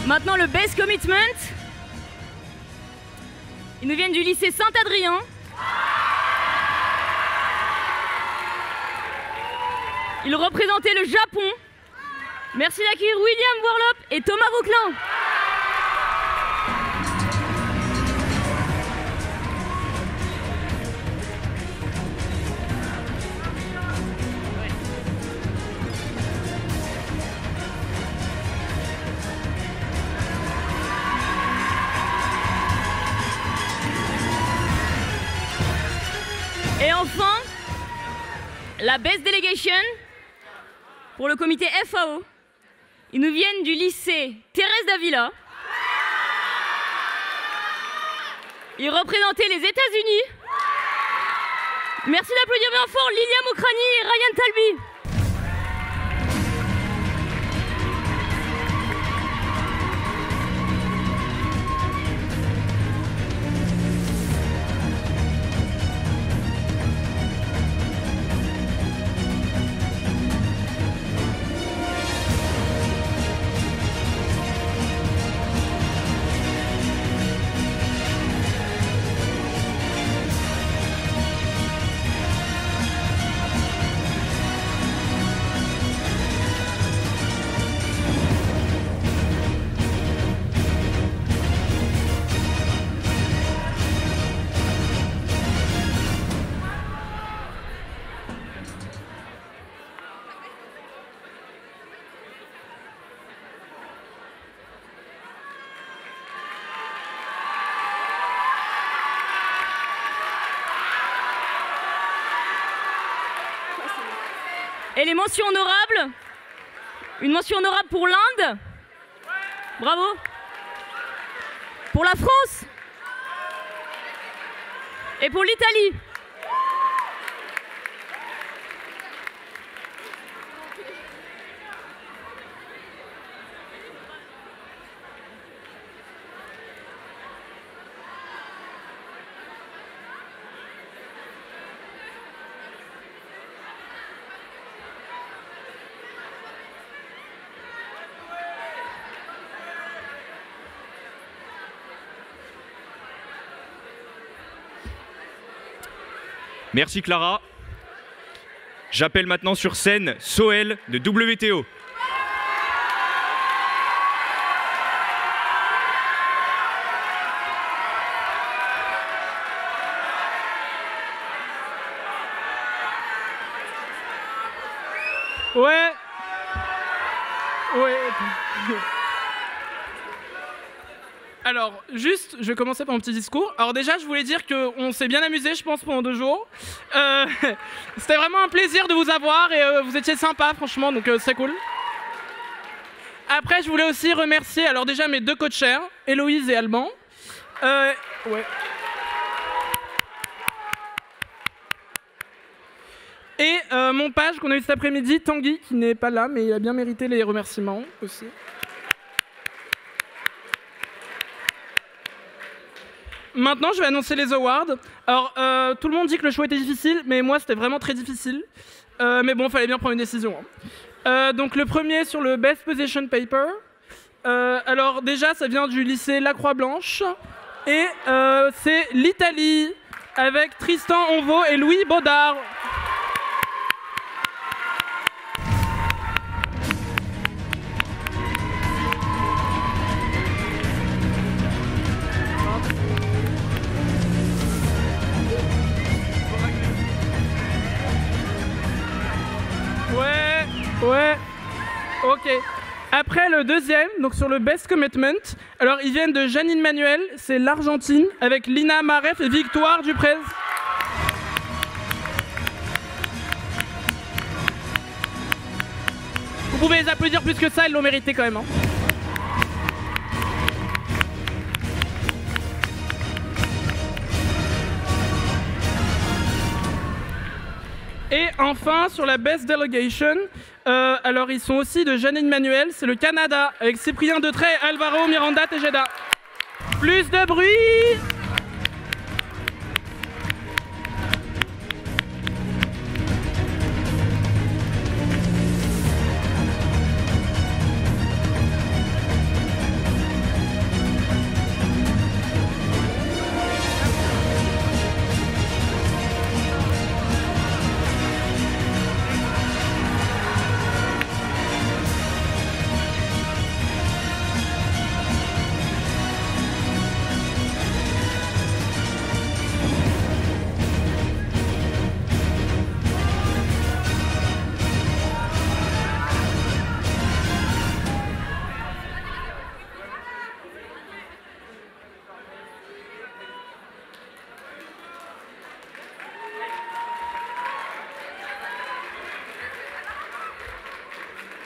Maintenant le Best Commitment. Ils nous viennent du lycée Saint-Adrien. Ils représentaient le Japon. Merci d'accueillir William Warlop et Thomas Vauquelin. Et enfin, la Best Delegation pour le comité FAO. Ils nous viennent du lycée Thérèse d'Avila. Ils représentaient les États-Unis. Merci d'applaudir bien fort Lilia Mokrani et Ryan Talby. Et les mentions honorables. Une mention honorable pour l'Inde. Bravo. Pour la France. Et pour l'Italie. Merci Clara. J'appelle maintenant sur scène Soel de WTO. Ouais. Ouais. Alors, juste, je vais commencer par mon petit discours. Alors déjà, je voulais dire qu'on s'est bien amusé, je pense, pendant 2 jours. C'était vraiment un plaisir de vous avoir et vous étiez sympas, franchement, donc c'est cool. Après, je voulais aussi remercier, alors déjà, mes 2 coachers, Héloïse et Alban. Ouais. Et mon page qu'on a eu cet après-midi, Tanguy, qui n'est pas là, mais il a bien mérité les remerciements aussi. Maintenant, je vais annoncer les awards. Alors, tout le monde dit que le choix était difficile, mais moi, c'était vraiment très difficile. Mais bon, il fallait bien prendre une décision. Donc, le premier sur le Best Position Paper. Alors, déjà, ça vient du lycée La Croix-Blanche. Et c'est l'Italie, avec Tristan Onvo et Louis Baudard. Ouais, ok. Après le deuxième, donc sur le Best Commitment, alors ils viennent de Janine Manuel, c'est l'Argentine, avec Lina Maref et Victoire Duprez. Vous pouvez les applaudir plus que ça, ils l'ont mérité quand même. Hein. Et enfin, sur la Best Delegation, alors ils sont aussi de Janine Manuel, c'est le Canada, avec Cyprien Detray, Alvaro Miranda Tejeda. Plus de bruit!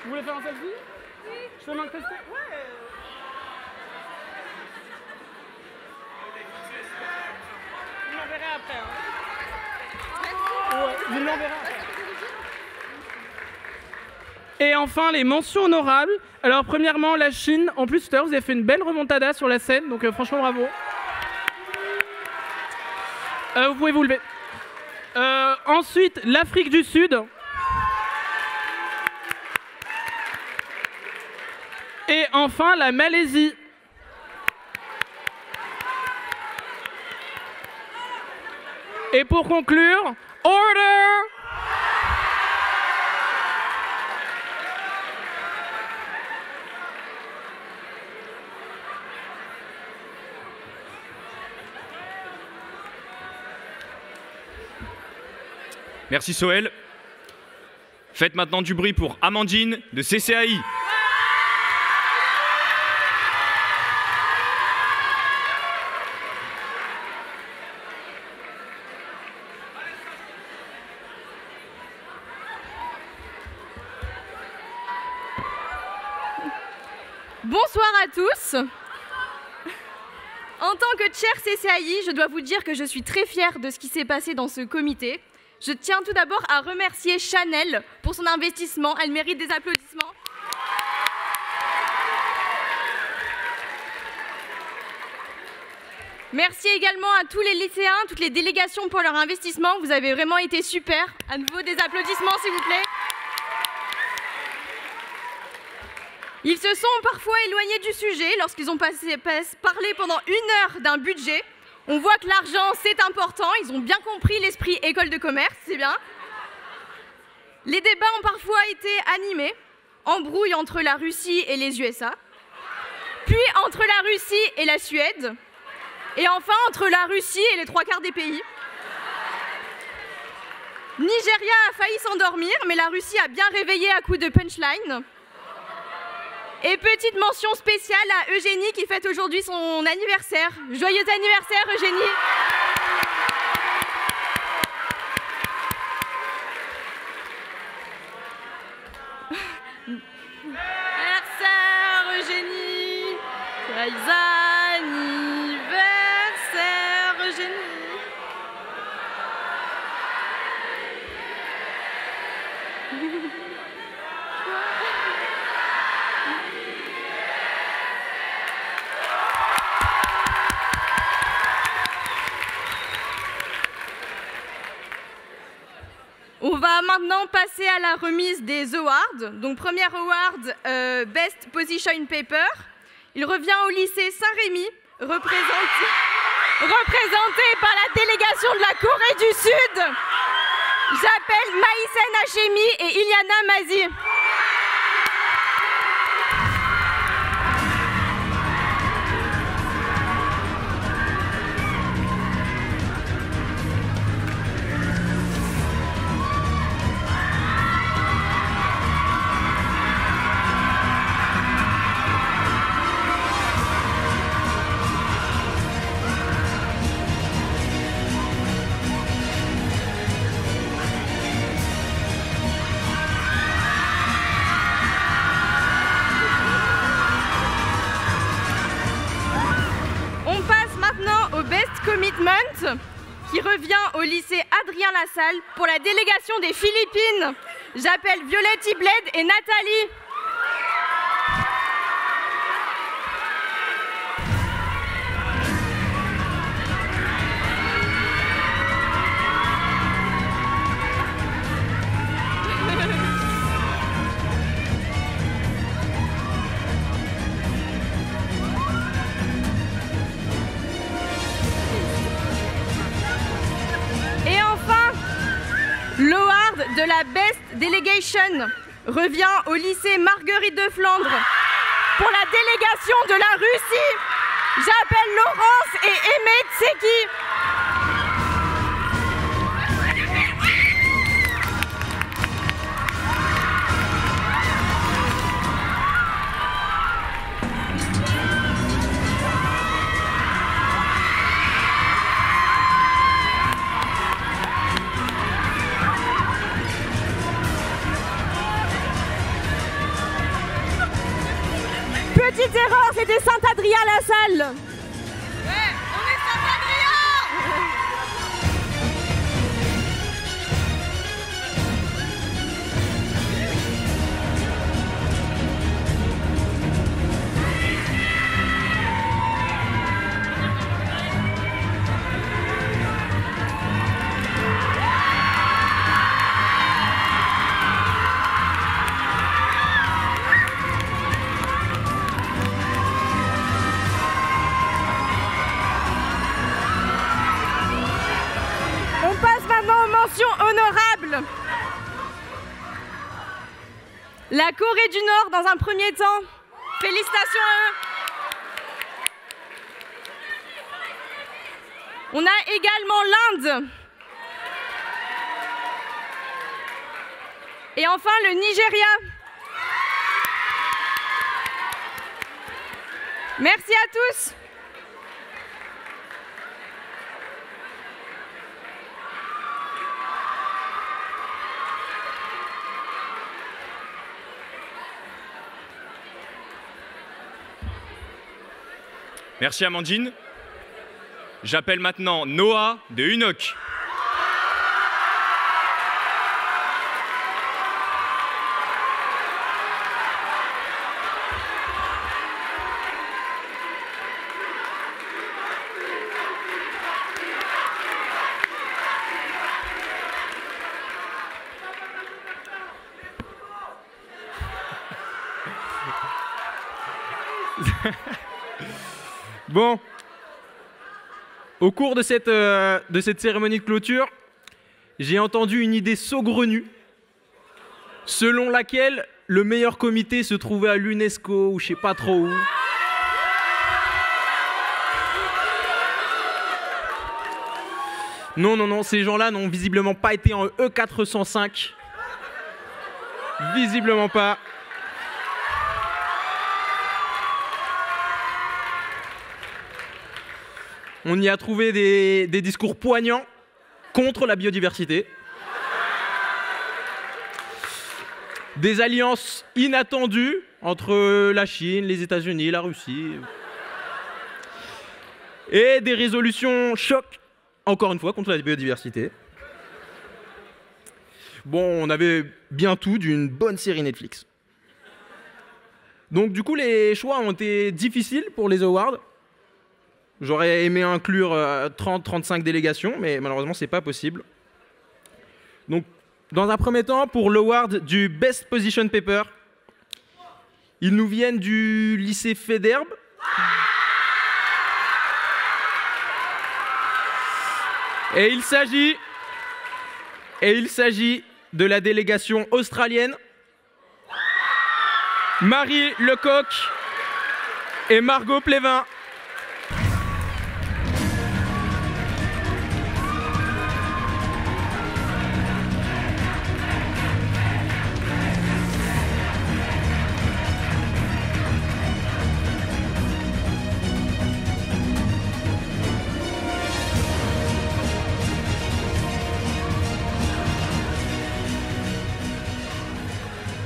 Vous voulez faire un selfie? Oui. Je fais m'incruster? Ouais. Vous l'enverrez après. Hein. Ouais, vous l'enverrez après. Et enfin, les mentions honorables. Alors, premièrement, la Chine. En plus, tout à l'heure, vous avez fait une belle remontada sur la scène, donc franchement, bravo. Vous pouvez vous lever. Ensuite, l'Afrique du Sud. Et enfin, la Malaisie. Et pour conclure, order! Merci Soël. Faites maintenant du bruit pour Amandine de CCAI. Bonsoir à tous. En tant que chair CCAI, je dois vous dire que je suis très fière de ce qui s'est passé dans ce comité. Je tiens tout d'abord à remercier Chanel pour son investissement. Elle mérite des applaudissements. Merci également à tous les lycéens, toutes les délégations pour leur investissement. Vous avez vraiment été super. À nouveau, des applaudissements, s'il vous plaît. Ils se sont parfois éloignés du sujet lorsqu'ils ont parlé pendant 1 heure d'un budget. On voit que l'argent, c'est important. Ils ont bien compris l'esprit école de commerce, c'est bien. Les débats ont parfois été animés. Embrouille entre la Russie et les USA. Puis entre la Russie et la Suède. Et enfin, entre la Russie et les 3/4 des pays. Nigeria a failli s'endormir, mais la Russie a bien réveillé à coups de punchline. Et petite mention spéciale à Eugénie qui fête aujourd'hui son anniversaire. Joyeux anniversaire Eugénie! Anniversaire Eugénie! Joyeux anniversaire Eugénie! On va maintenant passer à la remise des awards. Donc premier award, Best Position Paper. Il revient au lycée Saint-Rémy, représenté par la délégation de la Corée du Sud. J'appelle Maïsen Hachemi et Iliana Mazi. Commitment qui revient au lycée Adrien Lassalle pour la délégation des Philippines. J'appelle Violette Ibled et Nathalie. L'award de la Best Delegation revient au lycée Marguerite de Flandre pour la délégation de la Russie. J'appelle Laurence et Aimé Tseki. Petite erreur, c'était Saint-Adrien-la-Salle. Ouais, on est Saint-Adrien. Honorable. La Corée du Nord dans un premier temps. Félicitations à eux. On a également l'Inde. Et enfin le Nigeria. Merci à tous. Merci Amandine. J'appelle maintenant Noah de Hunoc. Bon, au cours de cette cérémonie de clôture, j'ai entendu une idée saugrenue selon laquelle le meilleur comité se trouvait à l'UNESCO ou je sais pas trop où. Non, non, non, ces gens-là n'ont visiblement pas été en E405. Visiblement pas. On y a trouvé des discours poignants contre la biodiversité. Des alliances inattendues entre la Chine, les États-Unis, la Russie. Et des résolutions choc, encore une fois, contre la biodiversité. Bon, on avait bien tout d'une bonne série Netflix. Donc du coup, les choix ont été difficiles pour les awards. J'aurais aimé inclure 30-35 délégations, mais malheureusement, c'est pas possible. Donc, dans un premier temps, pour l'award du Best Position Paper, ils nous viennent du lycée Faidherbe. Et il s'agit de la délégation australienne, Marie Lecoq et Margot Plévin.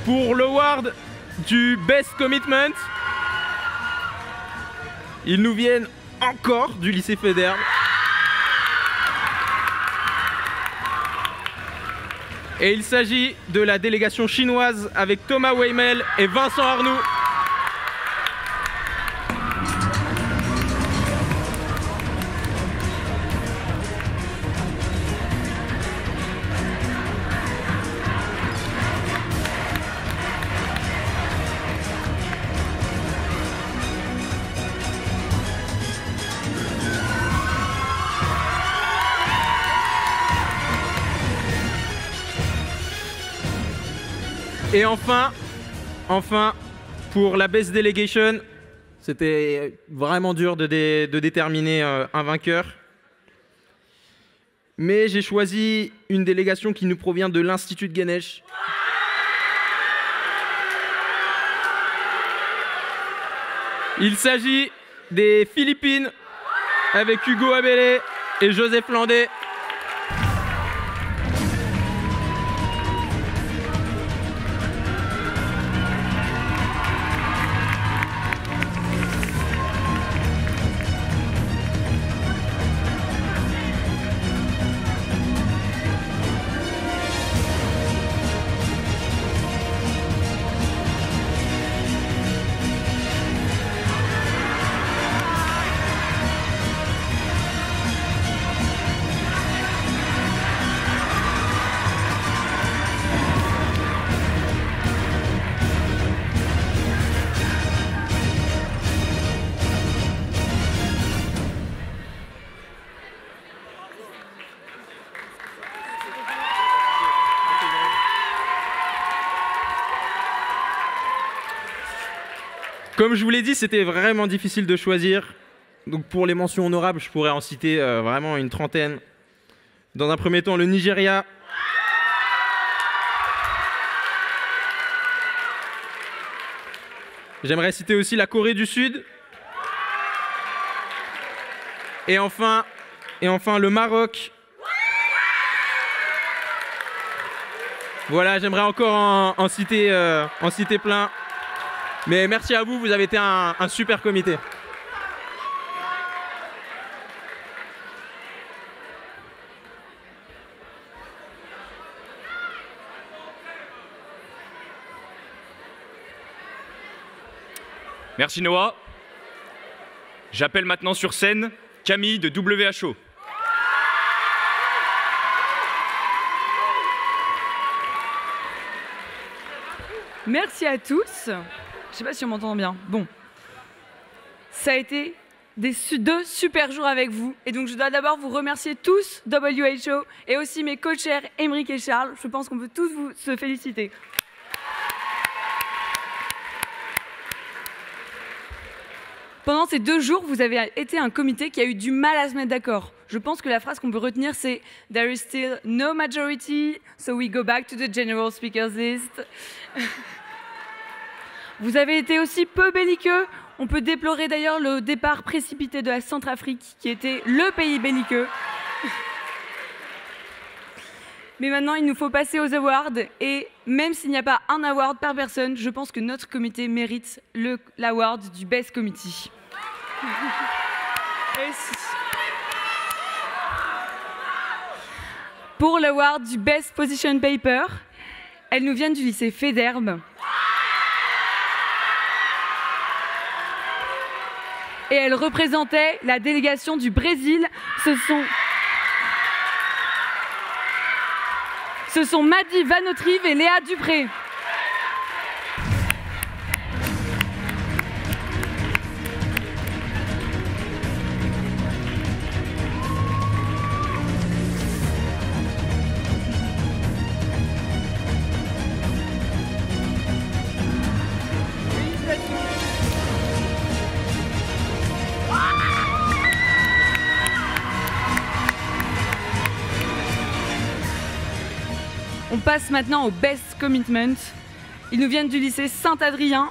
Pour l'award du Best Commitment, ils nous viennent encore du lycée Faidherbe. Et il s'agit de la délégation chinoise avec Thomas Weimel et Vincent Arnoux. Et enfin, pour la Best Delegation, c'était vraiment dur de déterminer un vainqueur. Mais j'ai choisi une délégation qui nous provient de l'Institut de Ganesh. Il s'agit des Philippines avec Hugo Abele et Joseph Landé. Comme je vous l'ai dit, c'était vraiment difficile de choisir. Donc pour les mentions honorables, je pourrais en citer vraiment une trentaine. Dans un premier temps, le Nigeria. J'aimerais citer aussi la Corée du Sud. Et enfin le Maroc. Voilà, j'aimerais encore en citer plein. Mais merci à vous, vous avez été un super comité. Merci Noah. J'appelle maintenant sur scène Camille de WHO. Merci à tous. Je sais pas si on m'entend bien. Bon. Ça a été deux super jours avec vous. Et donc, je dois d'abord vous remercier tous, WHO, et aussi mes co-chairs, Émeric et Charles. Je pense qu'on peut tous se féliciter. Pendant ces 2 jours, vous avez été un comité qui a eu du mal à se mettre d'accord. Je pense que la phrase qu'on peut retenir, c'est « There is still no majority, so we go back to the general speakers list ». Vous avez été aussi peu belliqueux. On peut déplorer d'ailleurs le départ précipité de la Centrafrique, qui était le pays belliqueux. Mais maintenant, il nous faut passer aux awards. Et même s'il n'y a pas un award par personne, je pense que notre comité mérite l'award du Best Committee. Pour l'award du Best Position Paper, elles nous viennent du lycée Faidherbe. Et elles représentaient la délégation du Brésil. Ce sont Madi Vanotrive et Léa Dupré. On passe maintenant au Best Commitment. Ils nous viennent du lycée Saint-Adrien.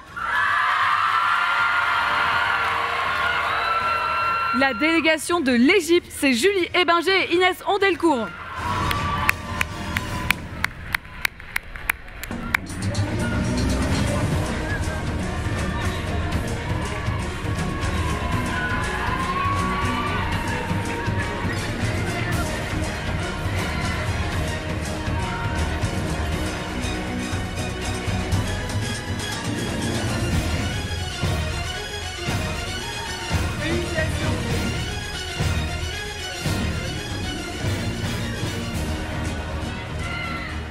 La délégation de l'Égypte, c'est Julie Ebinger et Inès Ondelcourt.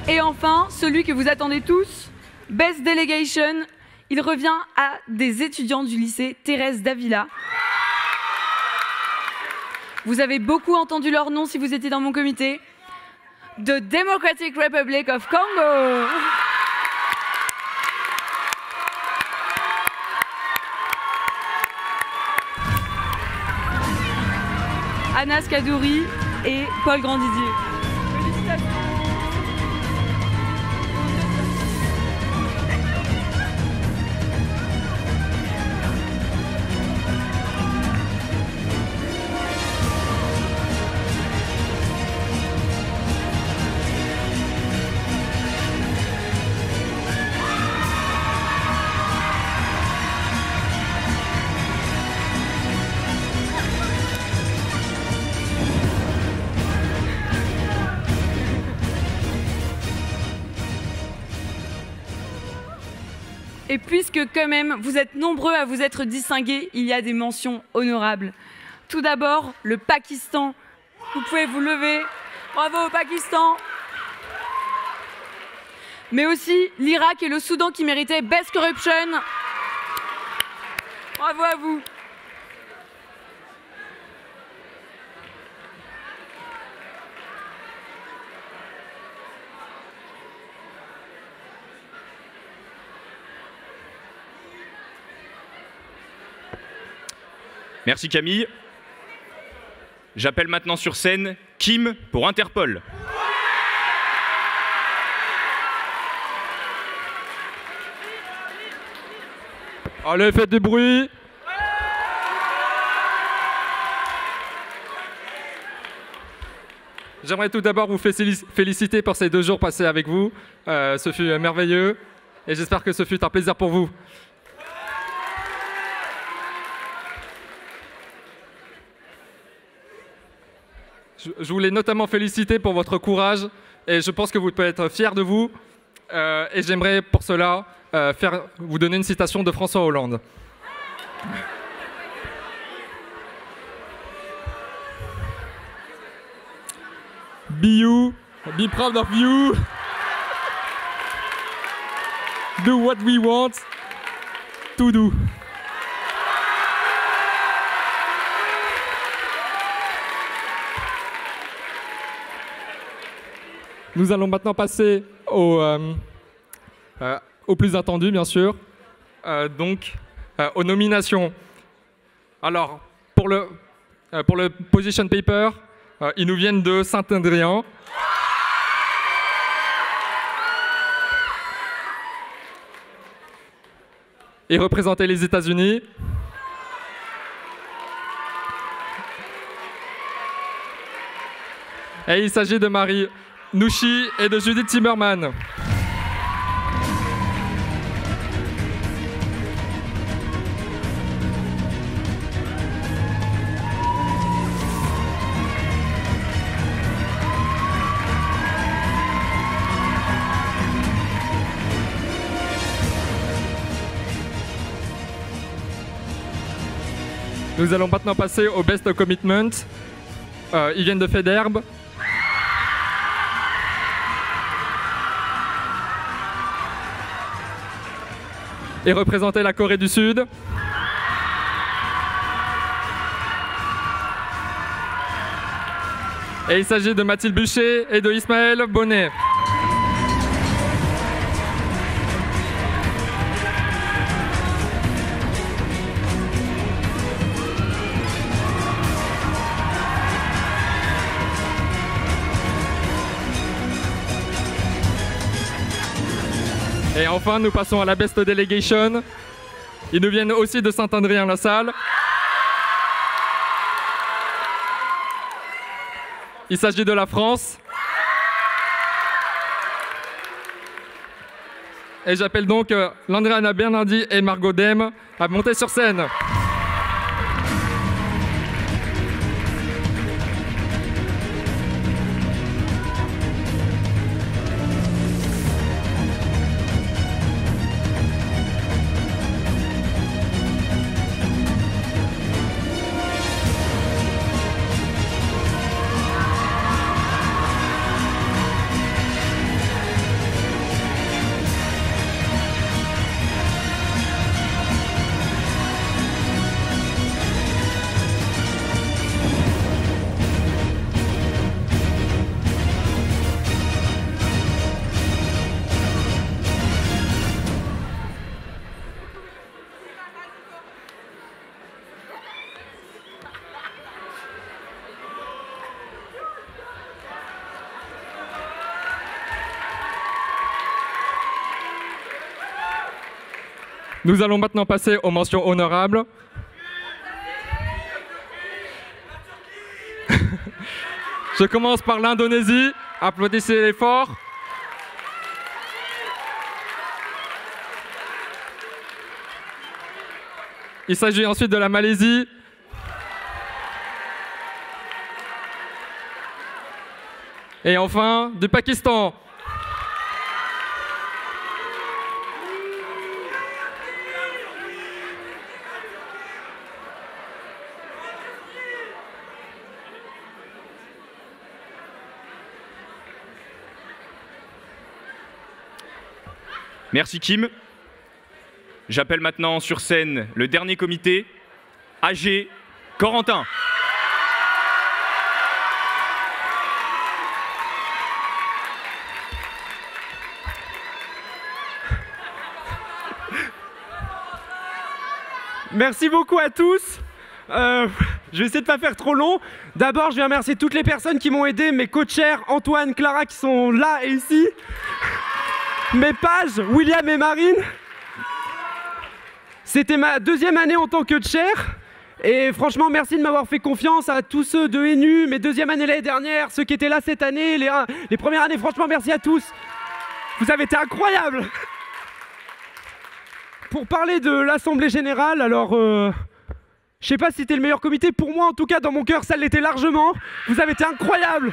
Et enfin, celui que vous attendez tous, Best Delegation, il revient à des étudiants du lycée Thérèse d'Avila. Vous avez beaucoup entendu leur nom si vous étiez dans mon comité. The Democratic Republic of Congo. Anas Kadouri et Paul Grandidier. Félicitations. Et puisque quand même vous êtes nombreux à vous être distingués, il y a des mentions honorables. Tout d'abord, le Pakistan. Vous pouvez vous lever. Bravo au Pakistan. Mais aussi l'Irak et le Soudan qui méritaient Best Corruption. Bravo à vous. Merci Camille. J'appelle maintenant sur scène Kim pour Interpol. Allez, faites du bruit. J'aimerais tout d'abord vous féliciter pour ces 2 jours passés avec vous. Ce fut merveilleux et j'espère que ce fut un plaisir pour vous. Je voulais notamment féliciter pour votre courage et je pense que vous pouvez être fiers de vous. Et j'aimerais pour cela vous donner une citation de François Hollande. Be you, be proud of you. Do what we want to do. Nous allons maintenant passer au plus attendu, bien sûr, aux nominations. Alors, pour le position paper, ils nous viennent de Saint-Adrien. Et représenter les États-Unis. Et il s'agit de Marie Nouchi et de Judith Timmerman. Nous allons maintenant passer au Best Commitment. Ils viennent de Federbe. Et représenter la Corée du Sud. Et il s'agit de Mathilde Bûcher et de Ismaël Bonnet. Et enfin, nous passons à la Best Delegation. Ils nous viennent aussi de Saint-Adrien-la-Salle. Il s'agit de la France. Et j'appelle donc Landréana Bernardi et Margot Dem à monter sur scène. Nous allons maintenant passer aux mentions honorables. Je commence par l'Indonésie. Applaudissez-les fort. Il s'agit ensuite de la Malaisie. Et enfin, du Pakistan. Merci Kim. J'appelle maintenant sur scène le dernier comité, AG Corentin. Merci beaucoup à tous. Je vais essayer de ne pas faire trop long. D'abord, je vais remercier toutes les personnes qui m'ont aidé, mes co-chairs, Antoine, Clara qui sont là et ici. Mes pages, William et Marine. C'était ma deuxième année en tant que chair. Et franchement, merci de m'avoir fait confiance à tous ceux de ENU, mes deuxième année l'année dernière, ceux qui étaient là cette année, les premières années. Franchement, merci à tous. Vous avez été incroyables. Pour parler de l'Assemblée Générale, alors... je sais pas si c'était le meilleur comité. Pour moi, en tout cas, dans mon cœur, ça l'était largement. Vous avez été incroyables.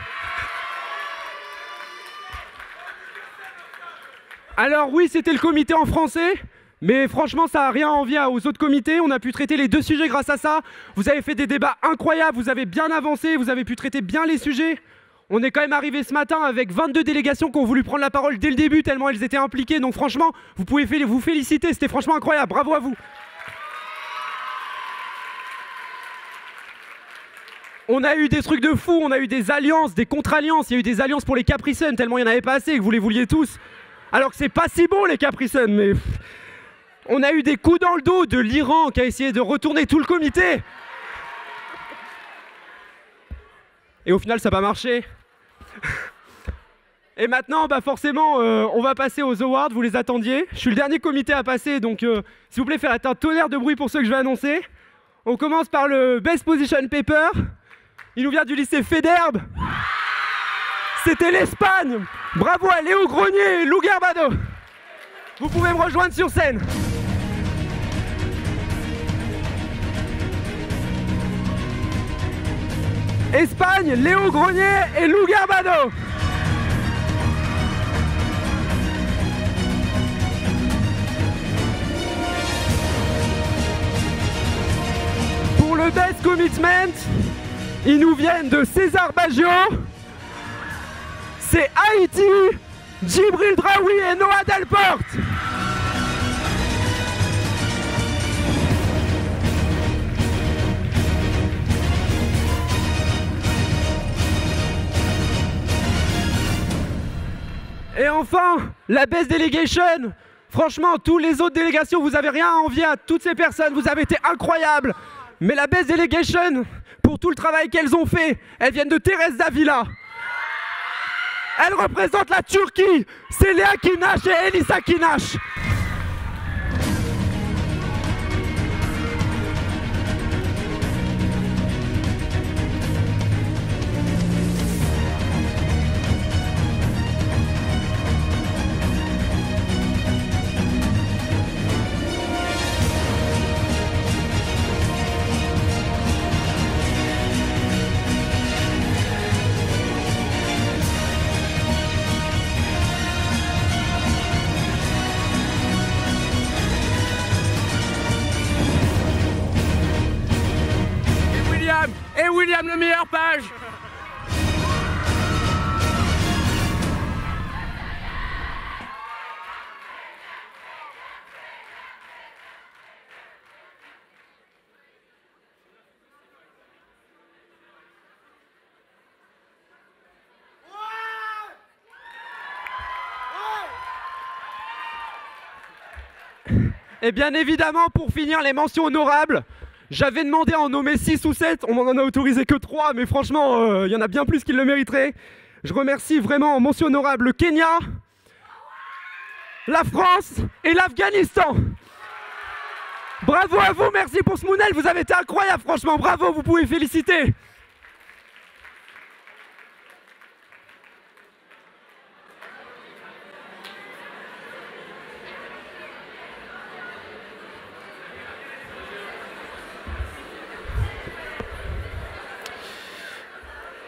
Alors oui, c'était le comité en français, mais franchement, ça n'a rien à envier aux autres comités. On a pu traiter les deux sujets grâce à ça. Vous avez fait des débats incroyables, vous avez bien avancé, vous avez pu traiter bien les sujets. On est quand même arrivé ce matin avec 22 délégations qui ont voulu prendre la parole dès le début, tellement elles étaient impliquées. Donc franchement, vous pouvez vous féliciter, c'était franchement incroyable. Bravo à vous. On a eu des trucs de fou, on a eu des alliances, des contre-alliances. Il y a eu des alliances pour les Capri Sun, tellement il n'y en avait pas assez, que vous les vouliez tous. Alors que c'est pas si bon les Capri Sun, mais... On a eu des coups dans le dos de l'Iran qui a essayé de retourner tout le comité. Et au final, ça n'a pas marché. Et maintenant, bah forcément, on va passer aux awards, vous les attendiez. Je suis le dernier comité à passer, donc s'il vous plaît, faites un tonnerre de bruit pour ceux que je vais annoncer. On commence par le Best Position Paper. Il nous vient du lycée Féderbe. C'était l'Espagne. Bravo à Léo Grenier et Lou Garbado. Vous pouvez me rejoindre sur scène. Espagne, Léo Grenier et Lou Garbado. Pour le Best Commitment, ils nous viennent de César Baggio. C'est Haïti, Djibril Draoui et Noah Delporte. Et enfin, la Best Delegation. Franchement, tous les autres délégations, vous n'avez rien à envier à toutes ces personnes, vous avez été incroyables. Mais la Best Delegation, pour tout le travail qu'elles ont fait, elles viennent de Thérèse d'Avila. Elle représente la Turquie. C'est Léa Kinash et Elisa Kinash. Et William, le meilleur page. Et bien évidemment, pour finir, les mentions honorables. J'avais demandé à en nommer 6 ou 7, on m'en a autorisé que 3, mais franchement, il y en a bien plus qui le mériteraient. Je remercie vraiment en mention honorable le Kenya, la France et l'Afghanistan. Bravo à vous, merci pour ce Moonel, vous avez été incroyable, franchement, bravo, vous pouvez féliciter.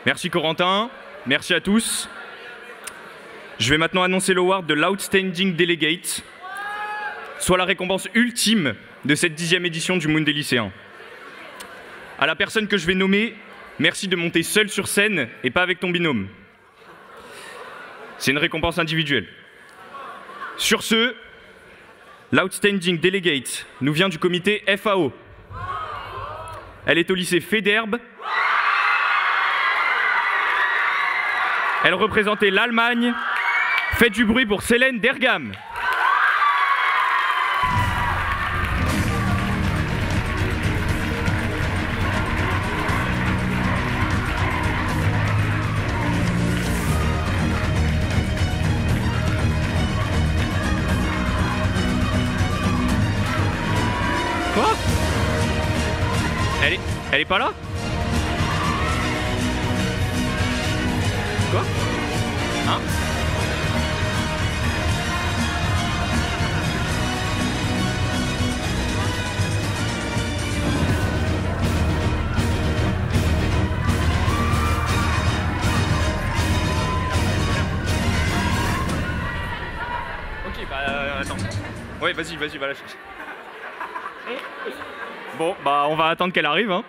Merci Corentin, merci à tous. Je vais maintenant annoncer l'award de l'Outstanding Delegate, soit la récompense ultime de cette 10e édition du Moon des lycéens. À la personne que je vais nommer, merci de monter seul sur scène et pas avec ton binôme. C'est une récompense individuelle. Sur ce, l'Outstanding Delegate nous vient du comité FAO. Elle est au lycée Féderbe. Elle représentait l'Allemagne. Faites du bruit pour Célène Dergam. Quoi? Elle est pas là? Quoi? Hein? Ok, bah attends. Ouais, vas-y, va la chercher. Bon, bah on va attendre qu'elle arrive, hein.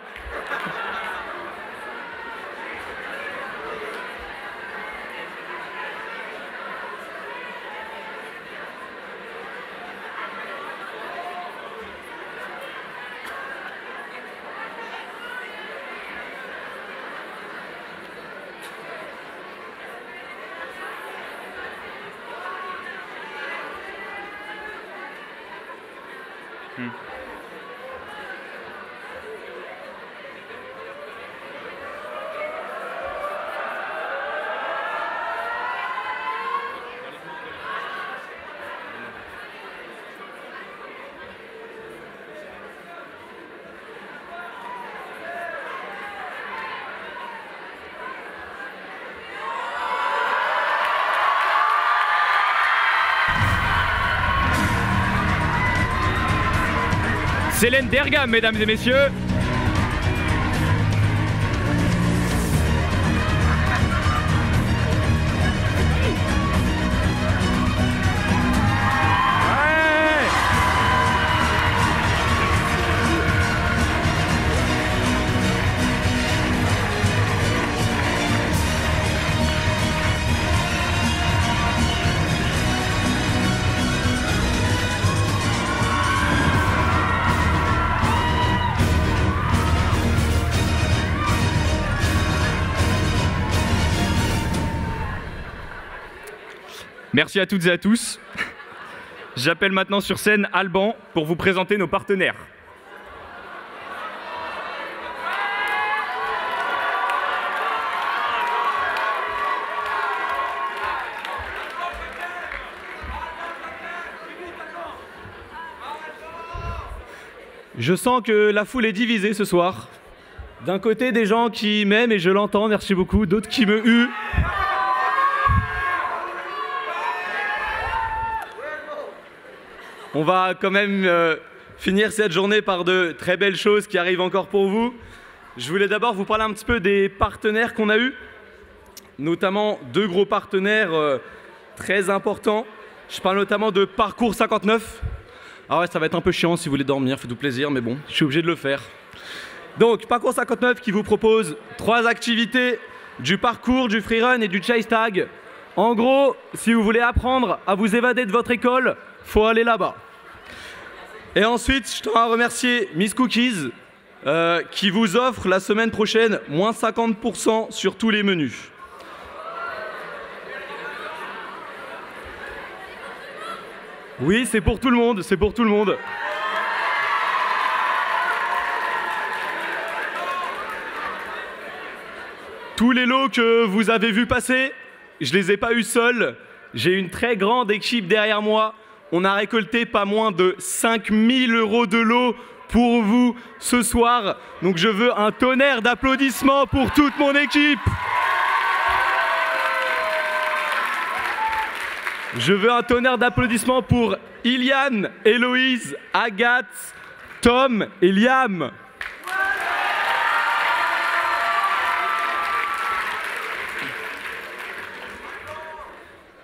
Célène Dergam, mesdames et messieurs. Merci à toutes et à tous. J'appelle maintenant sur scène Alban pour vous présenter nos partenaires. Je sens que la foule est divisée ce soir. D'un côté, des gens qui m'aiment et je l'entends, merci beaucoup, d'autres qui me huent. On va quand même finir cette journée par de très belles choses qui arrivent encore pour vous. Je voulais d'abord vous parler un petit peu des partenaires qu'on a eus, notamment deux gros partenaires très importants. Je parle notamment de Parcours 59. Ah ouais, ça va être un peu chiant si vous voulez dormir, faites-vous plaisir, mais bon, je suis obligé de le faire. Donc, Parcours 59 qui vous propose 3 activités, du parcours, du freerun et du chase tag. En gros, si vous voulez apprendre à vous évader de votre école, faut aller là-bas. Et ensuite, je tiens à remercier Miss Cookies qui vous offre la semaine prochaine moins 50% sur tous les menus. Oui, c'est pour tout le monde, c'est pour tout le monde. Tous les lots que vous avez vus passer, je les ai pas eus seuls. J'ai une très grande équipe derrière moi. On a récolté pas moins de 5 000 € de lots pour vous ce soir. Donc je veux un tonnerre d'applaudissements pour toute mon équipe. Je veux un tonnerre d'applaudissements pour Iliane, Héloïse, Agathe, Tom et Liam.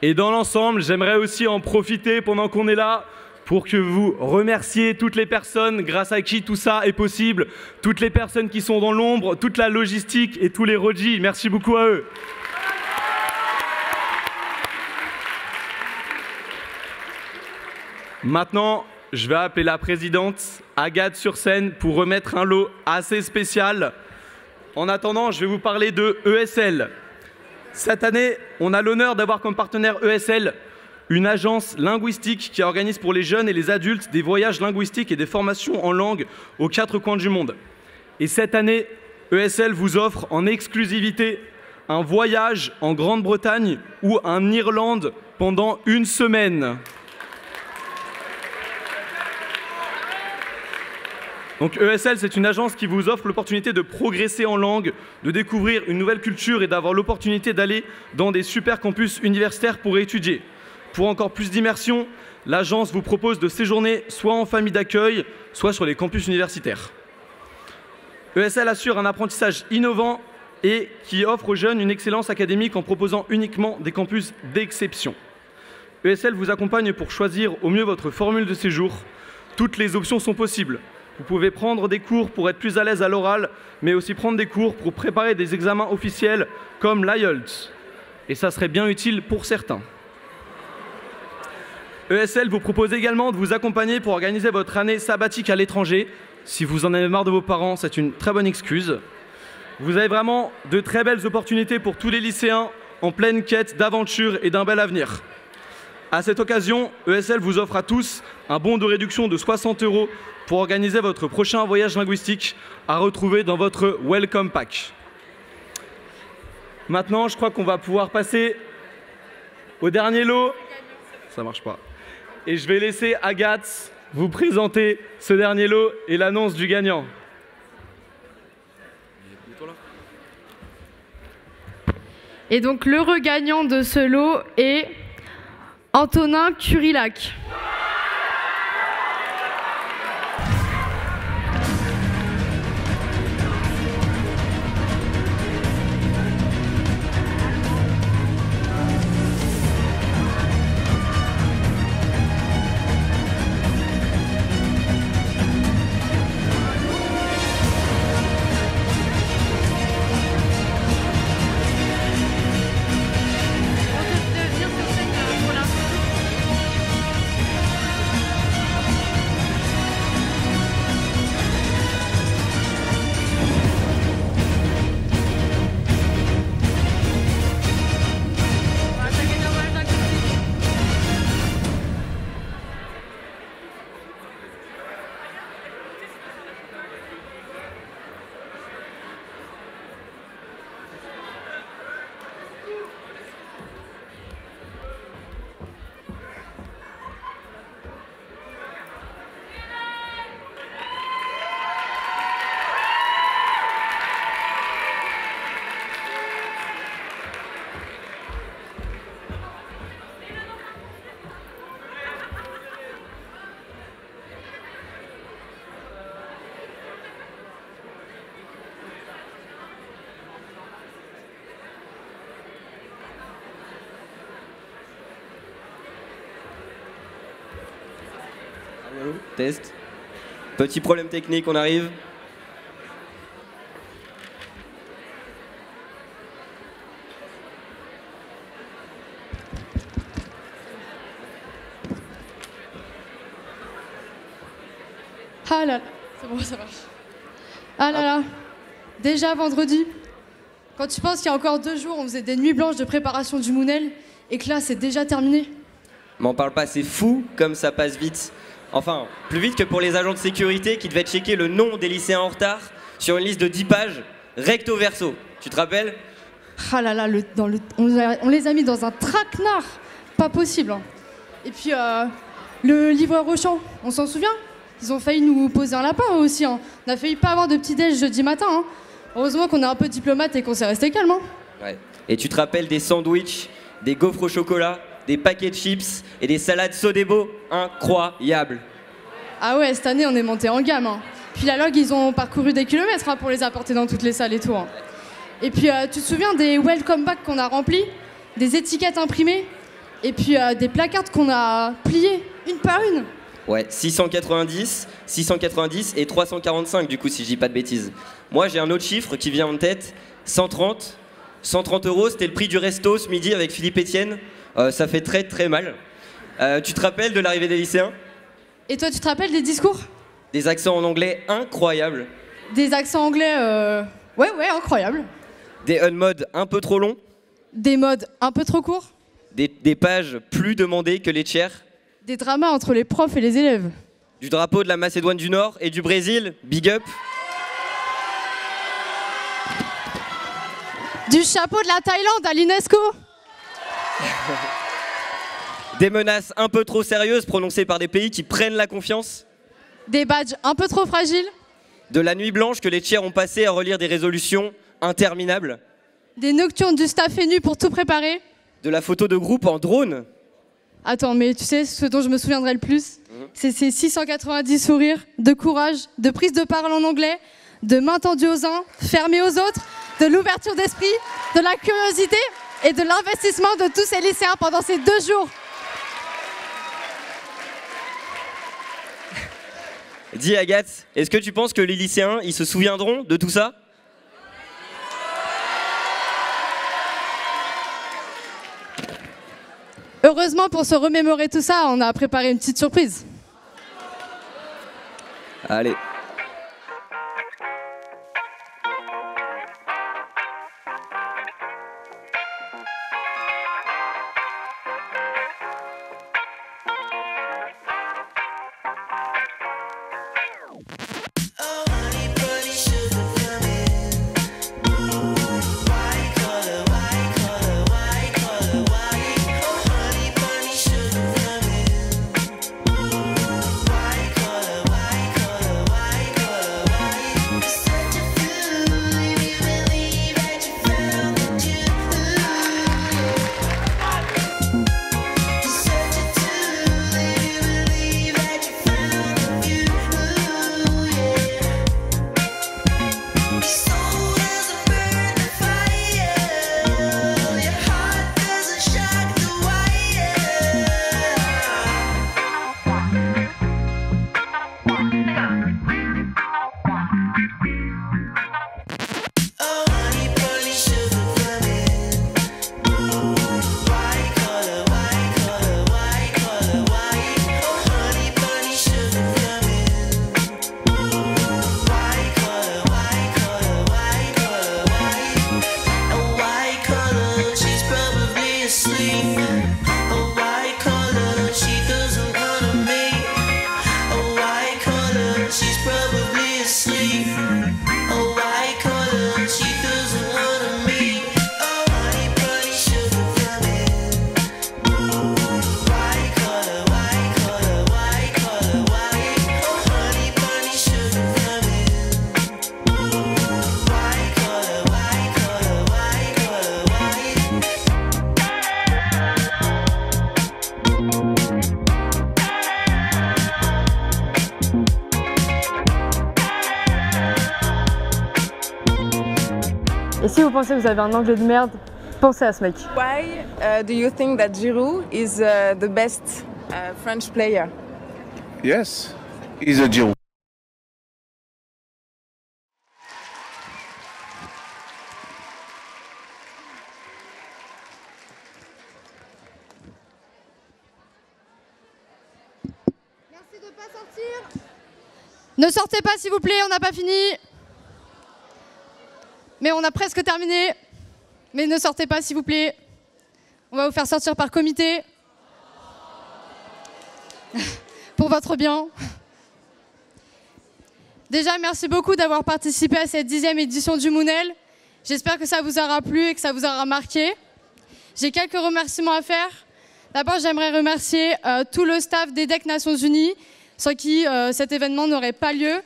Et dans l'ensemble, j'aimerais aussi en profiter pendant qu'on est là pour que vous remerciez toutes les personnes grâce à qui tout ça est possible, toutes les personnes qui sont dans l'ombre, toute la logistique et tous les rodis. Merci beaucoup à eux. Maintenant, je vais appeler la présidente Agathe sur scène pour remettre un lot assez spécial. En attendant, je vais vous parler de ESL. Cette année, on a l'honneur d'avoir comme partenaire ESL, une agence linguistique qui organise pour les jeunes et les adultes des voyages linguistiques et des formations en langue aux 4 coins du monde. Et cette année, ESL vous offre en exclusivité un voyage en Grande-Bretagne ou en Irlande pendant 1 semaine. Donc ESL, c'est une agence qui vous offre l'opportunité de progresser en langue, de découvrir une nouvelle culture et d'avoir l'opportunité d'aller dans des super campus universitaires pour étudier. Pour encore plus d'immersion, l'agence vous propose de séjourner soit en famille d'accueil, soit sur les campus universitaires. ESL assure un apprentissage innovant et qui offre aux jeunes une excellence académique en proposant uniquement des campus d'exception. ESL vous accompagne pour choisir au mieux votre formule de séjour. Toutes les options sont possibles. Vous pouvez prendre des cours pour être plus à l'aise à l'oral, mais aussi prendre des cours pour préparer des examens officiels comme l'IELTS. Et ça serait bien utile pour certains. ESL vous propose également de vous accompagner pour organiser votre année sabbatique à l'étranger. Si vous en avez marre de vos parents, c'est une très bonne excuse. Vous avez vraiment de très belles opportunités pour tous les lycéens en pleine quête d'aventure et d'un bel avenir. À cette occasion, ESL vous offre à tous un bon de réduction de 60 € pour organiser votre prochain voyage linguistique à retrouver dans votre Welcome Pack. Maintenant, je crois qu'on va pouvoir passer au dernier lot. Ça marche pas. Et je vais laisser Agathe vous présenter ce dernier lot et l'annonce du gagnant. Et donc l'heureux gagnant de ce lot est Antonin Curillac. Test. Petit problème technique, on arrive. Ah là là, c'est bon, ça marche. Ah là là, déjà vendredi. Quand tu penses qu'il y a encore 2 jours, on faisait des nuits blanches de préparation du Moonel et que là, c'est déjà terminé. M'en parle pas, c'est fou comme ça passe vite. Enfin, plus vite que pour les agents de sécurité qui devaient checker le nom des lycéens en retard sur une liste de 10 pages, recto verso. Tu te rappelles? Ah là là, on les a mis dans un traquenard. Pas possible. Hein. Et puis, le livreur au champ, on s'en souvient? Ils ont failli nous poser un lapin aussi. Hein. On a failli pas avoir de petit-déj jeudi matin. Hein. Heureusement qu'on est un peu diplomate et qu'on s'est resté calme. Hein. Ouais. Et tu te rappelles des sandwichs, des gaufres au chocolat, des paquets de chips et des salades Sodebo? Incroyable. Ah ouais, cette année, on est monté en gamme. Hein. Puis la log, ils ont parcouru des kilomètres hein, pour les apporter dans toutes les salles et tout. Hein. Et puis, tu te souviens des welcome back qu'on a remplis? Des étiquettes imprimées? Et puis, des placards qu'on a pliés, une par une? Ouais, 690, 690 et 345 du coup, si je dis pas de bêtises. Moi, j'ai un autre chiffre qui vient en tête, 130. 130 €, c'était le prix du resto ce midi avec Philippe Etienne. Ça fait très très mal. Tu te rappelles de l'arrivée des lycéens? Et toi, tu te rappelles des discours? Des accents en anglais incroyables. Des accents anglais, ouais, incroyables. Des unmodes un peu trop longs. Des modes un peu trop courts. Des pages plus demandées que les tiers. Des dramas entre les profs et les élèves. Du drapeau de la Macédoine du Nord et du Brésil, big up. Du chapeau de la Thaïlande à l'UNESCO. Des menaces un peu trop sérieuses prononcées par des pays qui prennent la confiance. Des badges un peu trop fragiles. De la nuit blanche que les tiers ont passé à relire des résolutions interminables. Des nocturnes du staff nu pour tout préparer. De la photo de groupe en drone. Attends, mais tu sais, ce dont je me souviendrai le plus, c'est ces 690 sourires, de courage, de prise de parole en anglais, de main tendue aux uns, fermée aux autres, de l'ouverture d'esprit, de la curiosité et de l'investissement de tous ces lycéens pendant ces 2 jours. Dis Agathe, est-ce que tu penses que les lycéens, ils se souviendront de tout ça? Heureusement, pour se remémorer tout ça, on a préparé une petite surprise. Allez. Et si vous pensez que vous avez un anglais de merde, pensez à ce mec. Why do you think that Giroud is the best French player? Yes, Isa Giroud. Merci de ne pas sortir. Ne sortez pas s'il vous plaît, on n'a pas fini. Mais on a presque terminé. Mais ne sortez pas s'il vous plaît. On va vous faire sortir par comité. Pour votre bien. Déjà, merci beaucoup d'avoir participé à cette 10e édition du Moonel. J'espère que ça vous aura plu et que ça vous aura marqué. J'ai quelques remerciements à faire. D'abord, j'aimerais remercier tout le staff d'EDEC Nations Unies, sans qui cet événement n'aurait pas lieu.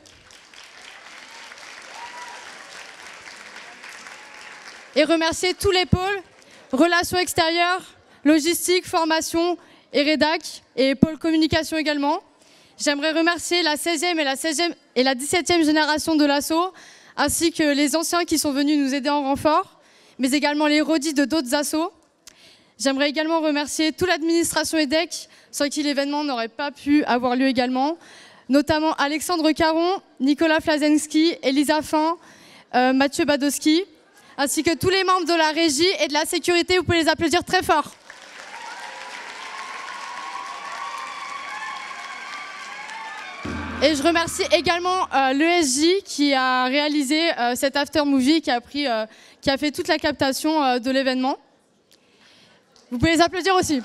Et remercier tous les pôles, relations extérieures, logistique, formation et rédac, et pôle communication également. J'aimerais remercier la 16e et la 17e génération de l'assaut, ainsi que les anciens qui sont venus nous aider en renfort, mais également les rodis de d'autres assos. J'aimerais également remercier toute l'administration EDEC, sans qui l'événement n'aurait pas pu avoir lieu également, notamment Alexandre Caron, Nicolas Flazensky, Elisa Fin, Mathieu Badowski, ainsi que tous les membres de la régie et de la sécurité. Vous pouvez les applaudir très fort. Et je remercie également l'ESJ qui a réalisé cet after movie, qui a fait toute la captation de l'événement. Vous pouvez les applaudir aussi.